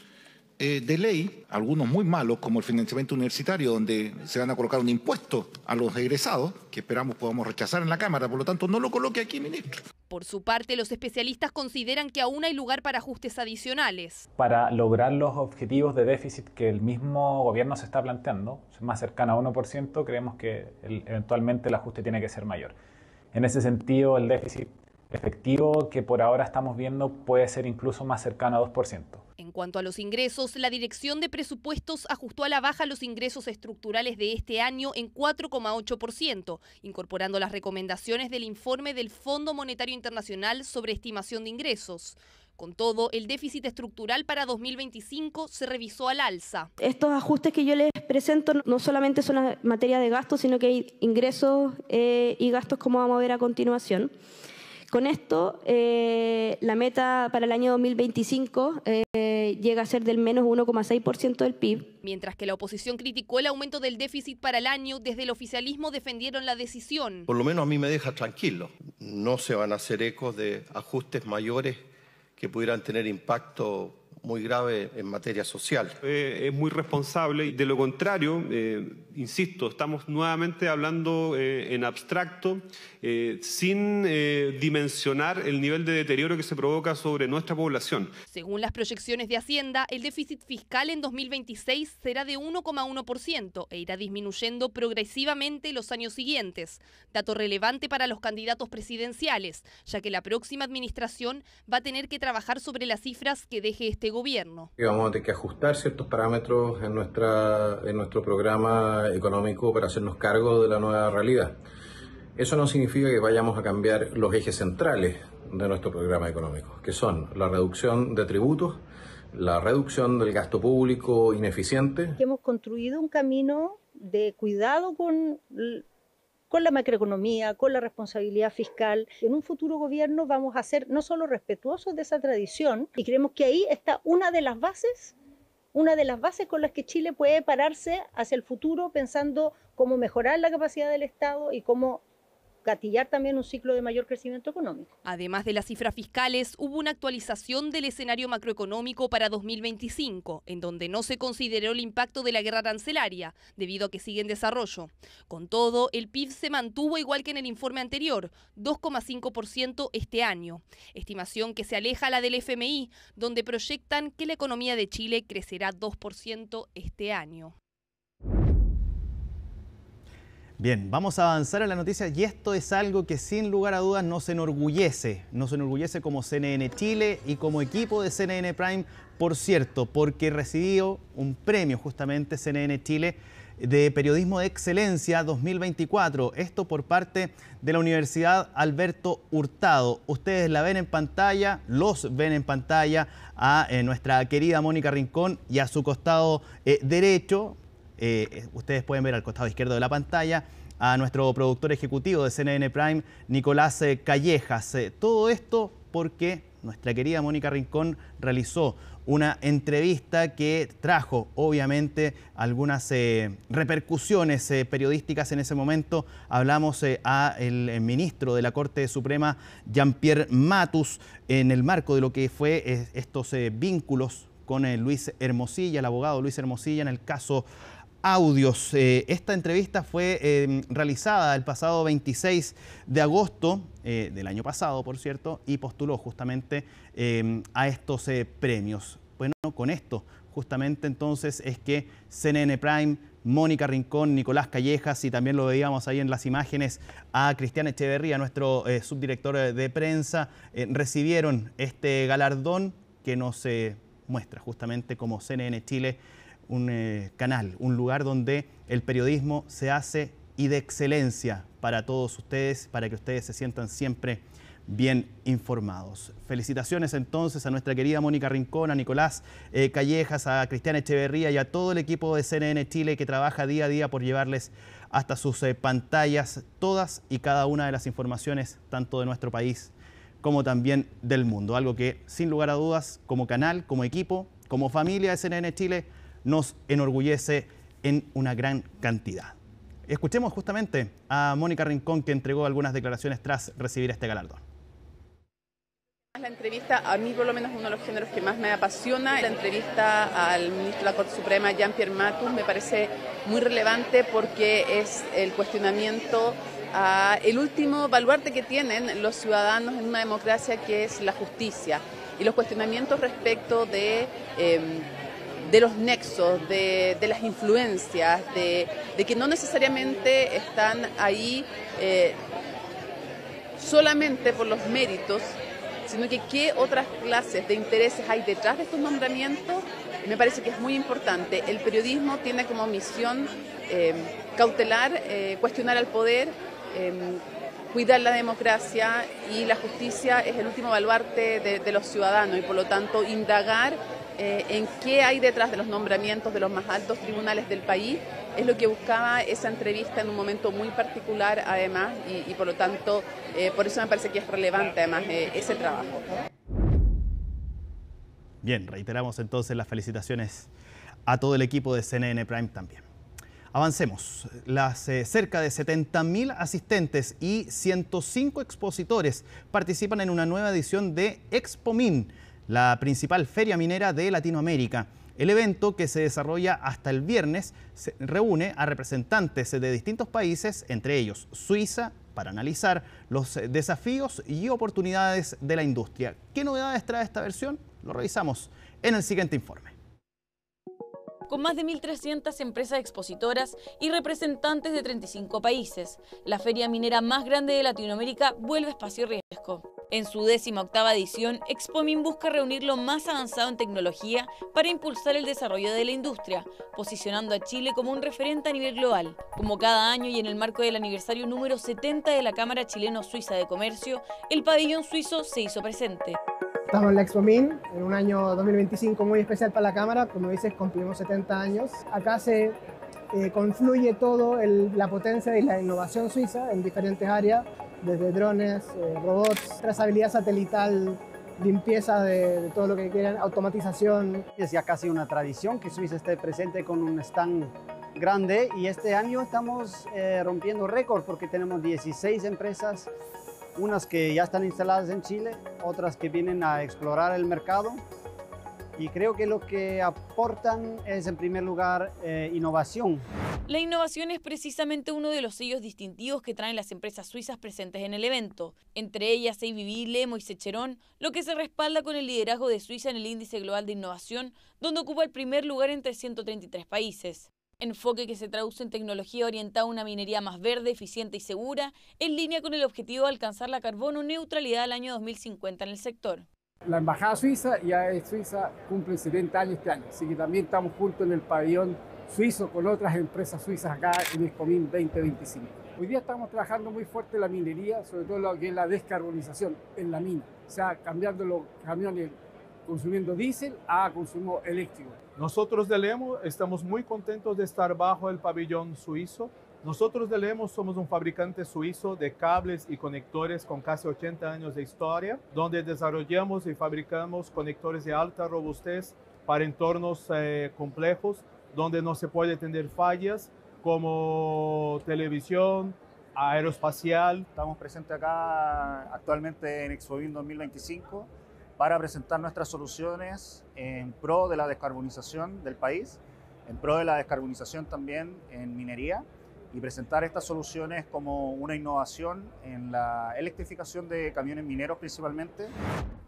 Speaker 6: de ley, algunos muy malos, como el financiamiento universitario, donde se van a colocar un impuesto a los egresados, que esperamos podamos rechazar en la Cámara, por lo tanto no lo coloque aquí, ministro.
Speaker 4: Por su parte, los especialistas consideran que aún hay lugar para ajustes adicionales.
Speaker 8: Para lograr los objetivos de déficit que el mismo gobierno se está planteando, más cercano a 1%, creemos que eventualmente el ajuste tiene que ser mayor. En ese sentido, el déficit efectivo que por ahora estamos viendo puede ser incluso más cercano a 2%.
Speaker 4: En cuanto a los ingresos, la Dirección de Presupuestos ajustó a la baja los ingresos estructurales de este año en 4,8%, incorporando las recomendaciones del informe del Fondo Monetario Internacional sobre estimación de ingresos. Con todo, el déficit estructural para 2025 se revisó al alza.
Speaker 23: Estos ajustes que yo les presento no solamente son en materia de gastos, sino que hay ingresos y gastos, como vamos a ver a continuación. Con esto, la meta para el año 2025 llega a ser del menos 1,6% del PIB.
Speaker 4: Mientras que la oposición criticó el aumento del déficit para el año, desde el oficialismo defendieron la decisión.
Speaker 24: Por lo menos a mí me deja tranquilo. No se van a hacer ecos de ajustes mayores que pudieran tener impacto muy grave en materia social.
Speaker 25: Es muy responsable y de lo contrario, insisto, estamos nuevamente hablando en abstracto, sin dimensionar el nivel de deterioro que se provoca sobre nuestra población.
Speaker 4: Según las proyecciones de Hacienda, el déficit fiscal en 2026 será de 1,1% e irá disminuyendo progresivamente los años siguientes, dato relevante para los candidatos presidenciales, ya que la próxima administración va a tener que trabajar sobre las cifras que deje este gobierno.
Speaker 27: Vamos a tener que ajustar ciertos parámetros en nuestro programa económico para hacernos cargo de la nueva realidad. Eso no significa que vayamos a cambiar los ejes centrales de nuestro programa económico, que son la reducción de tributos, la reducción del gasto público ineficiente.
Speaker 30: Hemos construido un camino de cuidado con la macroeconomía, con la responsabilidad fiscal. En un futuro gobierno vamos a ser no solo respetuosos de esa tradición, y creemos que ahí está una de las bases con las que Chile puede pararse hacia el futuro, pensando cómo mejorar la capacidad del Estado y cómo gatillar también un ciclo de mayor crecimiento económico.
Speaker 4: Además de las cifras fiscales, hubo una actualización del escenario macroeconómico para 2025, en donde no se consideró el impacto de la guerra arancelaria, debido a que sigue en desarrollo. Con todo, el PIB se mantuvo igual que en el informe anterior, 2,5% este año, estimación que se aleja a la del FMI, donde proyectan que la economía de Chile crecerá 2% este año.
Speaker 1: Bien, vamos a avanzar en la noticia y esto es algo que sin lugar a dudas nos enorgullece como CNN Chile y como equipo de CNN Prime, por cierto, porque recibió un premio justamente CNN Chile de Periodismo de Excelencia 2024. Esto por parte de la Universidad Alberto Hurtado. Ustedes la ven en pantalla, los ven en pantalla a nuestra querida Mónica Rincón y a su costado derecho, ustedes pueden ver al costado izquierdo de la pantalla, a nuestro productor ejecutivo de CNN Prime, Nicolás Callejas. Todo esto porque nuestra querida Mónica Rincón realizó una entrevista que trajo, obviamente, algunas repercusiones periodísticas en ese momento. Hablamos al ministro de la Corte Suprema, Jean-Pierre Matus, en el marco de lo que fue estos vínculos con Luis Hermosilla, el abogado Luis Hermosilla, en el caso Audios. Esta entrevista fue realizada el pasado 26 de agosto del año pasado, por cierto, y postuló justamente a estos premios. Bueno, con esto justamente entonces es que CNN Prime, Mónica Rincón, Nicolás Callejas, y también lo veíamos ahí en las imágenes a Cristian Echeverría, nuestro subdirector de prensa, recibieron este galardón que nos muestra justamente como CNN Chile un canal, un lugar donde el periodismo se hace y de excelencia para todos ustedes, para que ustedes se sientan siempre bien informados. Felicitaciones entonces a nuestra querida Mónica Rincón, a Nicolás Callejas, a Cristian Echeverría y a todo el equipo de CNN Chile que trabaja día a día por llevarles hasta sus pantallas todas y cada una de las informaciones, tanto de nuestro país como también del mundo. Algo que, sin lugar a dudas, como canal, como equipo, como familia de CNN Chile, nos enorgullece en una gran cantidad. Escuchemos justamente a Mónica Rincón, que entregó algunas declaraciones tras recibir este galardón.
Speaker 2: La entrevista, a mí por lo menos, uno de los géneros que más me apasiona. La entrevista al ministro de la Corte Suprema, Jean-Pierre Matus, me parece muy relevante porque es el cuestionamiento a el último baluarte que tienen los ciudadanos en una democracia, que es la justicia, y los cuestionamientos respecto de los nexos, de las influencias, de que no necesariamente están ahí solamente por los méritos, sino que qué otras clases de intereses hay detrás de estos nombramientos. Me parece que es muy importante. El periodismo tiene como misión cautelar, cuestionar al poder, cuidar la democracia, y la justicia es el último baluarte de los ciudadanos, y por lo tanto indagar en qué hay detrás de los nombramientos de los más altos tribunales del país es lo que buscaba esa entrevista en un momento muy particular, además, y por lo tanto, por eso me parece que es relevante además ese trabajo.
Speaker 1: Bien, reiteramos entonces las felicitaciones a todo el equipo de CNN Prime también. Avancemos. Las cerca de 70.000 asistentes y 105 expositores participan en una nueva edición de Expomin, la principal feria minera de Latinoamérica. El evento, que se desarrolla hasta el viernes, reúne a representantes de distintos países, entre ellos Suiza, para analizar los desafíos y oportunidades de la industria. ¿Qué novedades trae esta versión? Lo revisamos en el siguiente informe.
Speaker 7: Con más de 1.300 empresas expositoras y representantes de 35 países, la feria minera más grande de Latinoamérica vuelve a Espacio Riesgo. En su 18ª edición, Expomin busca reunir lo más avanzado en tecnología para impulsar el desarrollo de la industria, posicionando a Chile como un referente a nivel global. Como cada año y en el marco del aniversario número 70 de la Cámara Chileno-Suiza de Comercio, el pabellón suizo se hizo presente.
Speaker 9: Estamos en la Expomin, en un año 2025 muy especial para la Cámara. Como dices, cumplimos 70 años. Acá se confluye todo la potencia y la innovación suiza en diferentes áreas, desde drones, robots, trazabilidad satelital, limpieza de todo lo que quieran, automatización.
Speaker 10: Es ya casi una tradición que Suiza esté presente con un stand grande, y este año estamos rompiendo récord porque tenemos 16 empresas, unas que ya están instaladas en Chile, otras que vienen a explorar el mercado, y creo que lo que aportan es, en primer lugar, innovación.
Speaker 7: La innovación es precisamente uno de los sellos distintivos que traen las empresas suizas presentes en el evento, entre ellas ABB, Lemo y Secheron, lo que se respalda con el liderazgo de Suiza en el Índice Global de Innovación, donde ocupa el primer lugar entre 133 países. Enfoque que se traduce en tecnología orientada a una minería más verde, eficiente y segura, en línea con el objetivo de alcanzar la carbono neutralidad al año 2050 en el sector.
Speaker 11: La Embajada Suiza, ya es Suiza, cumple 70 años este año, así que también estamos juntos en el pabellón suizo con otras empresas suizas acá en Expomin 2025. Hoy día estamos trabajando muy fuerte en la minería, sobre todo lo que es la descarbonización en la mina, o sea, cambiando los camiones consumiendo diésel a consumo eléctrico.
Speaker 12: Nosotros de Lemo estamos muy contentos de estar bajo el pabellón suizo. Nosotros de Lemo somos un fabricante suizo de cables y conectores con casi 80 años de historia, donde desarrollamos y fabricamos conectores de alta robustez para entornos complejos, donde no se puede tener fallas como televisión, aeroespacial.
Speaker 13: Estamos presentes acá actualmente en Expomin 2025 para presentar nuestras soluciones en pro de la descarbonización del país, en pro de la descarbonización también en minería, y presentar estas soluciones como una innovación en la electrificación de camiones mineros principalmente.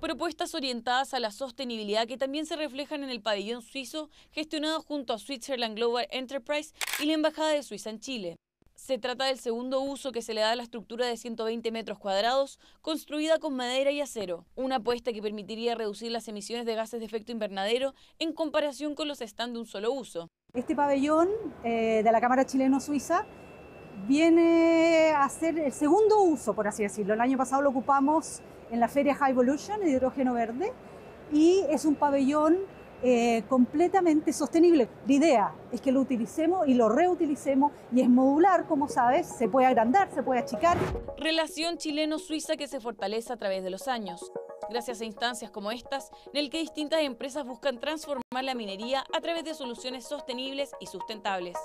Speaker 7: Propuestas orientadas a la sostenibilidad que también se reflejan en el pabellón suizo gestionado junto a Switzerland Global Enterprise y la Embajada de Suiza en Chile. Se trata del segundo uso que se le da a la estructura de 120 metros cuadrados, construida con madera y acero, una apuesta que permitiría reducir las emisiones de gases de efecto invernadero en comparación con los stands de un solo uso.
Speaker 14: Este pabellón de la Cámara Chileno-Suiza viene a ser el segundo uso, por así decirlo. El año pasado lo ocupamos en la feria High Evolution de hidrógeno verde y es un pabellón completamente sostenible. La idea es que lo utilicemos y lo reutilicemos y es modular, como sabes, se puede agrandar, se puede achicar.
Speaker 7: Relación chileno-suiza que se fortalece a través de los años, gracias a instancias como estas, en el que distintas empresas buscan transformar la minería a través de soluciones sostenibles y sustentables.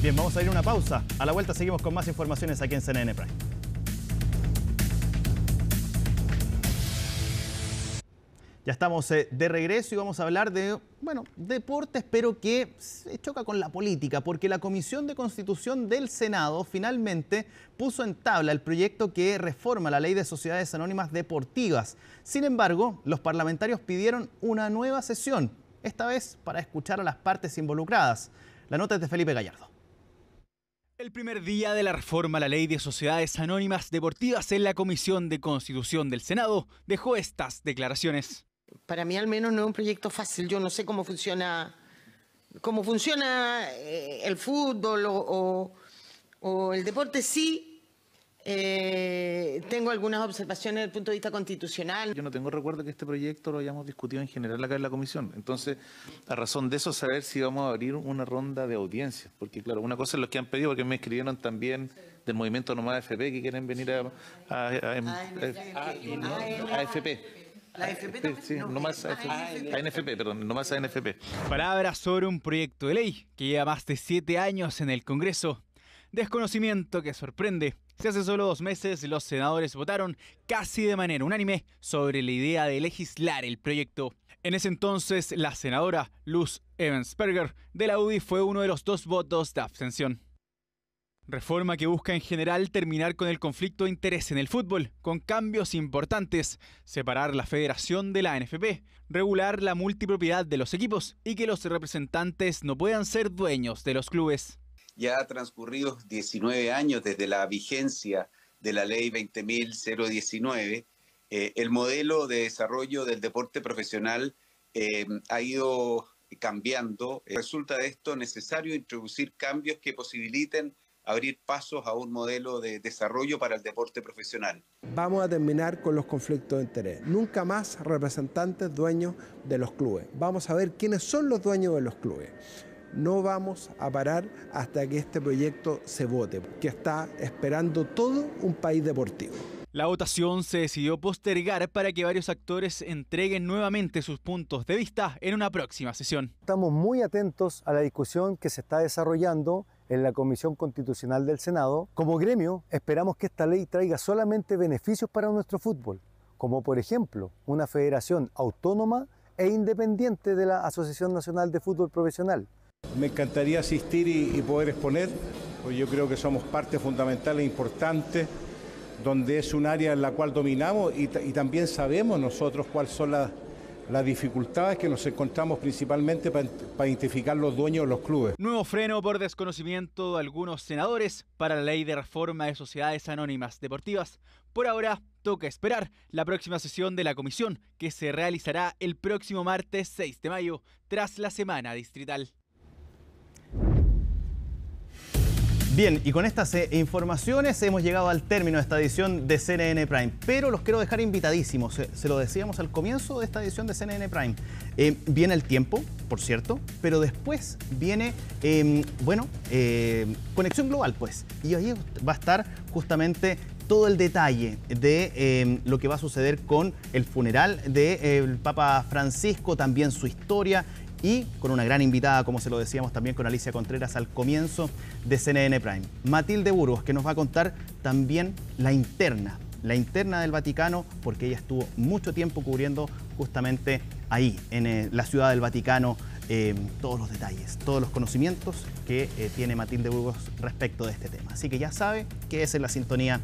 Speaker 1: Bien, vamos a ir a una pausa. A la vuelta seguimos con más informaciones aquí en CNN Prime. Ya estamos de regreso y vamos a hablar de, deportes, pero que se choca con la política, porque la Comisión de Constitución del Senado finalmente puso en tabla el proyecto que reforma la Ley de Sociedades Anónimas Deportivas. Sin embargo, los parlamentarios pidieron una nueva sesión, esta vez para escuchar a las partes involucradas. La nota es de Felipe Gallardo.
Speaker 15: El primer día de la reforma a la Ley de Sociedades Anónimas Deportivas en la Comisión de Constitución del Senado dejó estas declaraciones.
Speaker 16: Para mí al menos no es un proyecto fácil. Yo no sé cómo funciona el fútbol o el deporte. Sí, tengo algunas observaciones desde el punto de vista constitucional.
Speaker 17: Yo no tengo recuerdo que este proyecto lo hayamos discutido en general acá en la comisión. Entonces, a razón de eso, saber si vamos a abrir una ronda de audiencias. Porque claro, una cosa es lo que han pedido, porque me escribieron también del movimiento Nomás AFP que quieren venir a AFP. La AFP sí, no más ANFP, perdón, no más ANFP.
Speaker 15: Palabras sobre un proyecto de ley que lleva más de 7 años en el Congreso. Desconocimiento que sorprende. Si hace solo 2 meses los senadores votaron casi de manera unánime sobre la idea de legislar el proyecto. En ese entonces, la senadora Luz Evansberger de la UDI fue uno de los 2 votos de abstención. Reforma que busca en general terminar con el conflicto de interés en el fútbol, con cambios importantes, separar la federación de la ANFP, regular la multipropiedad de los equipos y que los representantes no puedan ser dueños de los clubes.
Speaker 18: Ya transcurridos 19 años desde la vigencia de la ley 20.019, el modelo de desarrollo del deporte profesional ha ido cambiando. Resulta de esto necesario introducir cambios que posibiliten abrir pasos a un modelo de desarrollo para el deporte profesional.
Speaker 28: Vamos a terminar con los conflictos de interés. Nunca más representantes dueños de los clubes. Vamos a ver quiénes son los dueños de los clubes. No vamos a parar hasta que este proyecto se vote, que está esperando todo un país deportivo.
Speaker 15: La votación se decidió postergar para que varios actores entreguen nuevamente sus puntos de vista en una próxima sesión.
Speaker 29: Estamos muy atentos a la discusión que se está desarrollando en la Comisión Constitucional del Senado. Como gremio, esperamos que esta ley traiga solamente beneficios para nuestro fútbol, como por ejemplo una federación autónoma e independiente de la Asociación Nacional de Fútbol Profesional.
Speaker 31: Me encantaría asistir y poder exponer, porque yo creo que somos parte fundamental e importante, donde es un área en la cual dominamos y también sabemos nosotros cuáles son las dificultades que nos encontramos principalmente para identificar los dueños de los clubes.
Speaker 15: Nuevo freno por desconocimiento de algunos senadores para la ley de reforma de sociedades anónimas deportivas. Por ahora, toca esperar la próxima sesión de la comisión, que se realizará el próximo martes 6 de mayo, tras la semana distrital.
Speaker 1: Bien, y con estas informaciones hemos llegado al término de esta edición de CNN Prime, pero los quiero dejar invitadísimos, se lo decíamos al comienzo de esta edición de CNN Prime. Viene el tiempo, por cierto, pero después viene, Conexión Global, pues, y ahí va a estar justamente todo el detalle de lo que va a suceder con el funeral del Papa Francisco, también su historia, y con una gran invitada, como se lo decíamos también con Alicia Contreras al comienzo de CNN Prime. Matilde Burgos, que nos va a contar también la interna del Vaticano, porque ella estuvo mucho tiempo cubriendo justamente ahí, en la ciudad del Vaticano, todos los detalles, todos los conocimientos que tiene Matilde Burgos respecto de este tema. Así que ya sabe que es en la sintonía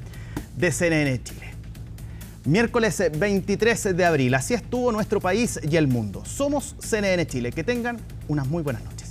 Speaker 1: de CNN Chile. Miércoles 23 de abril, así estuvo nuestro país y el mundo. Somos CNN Chile. Que tengan unas muy buenas noches.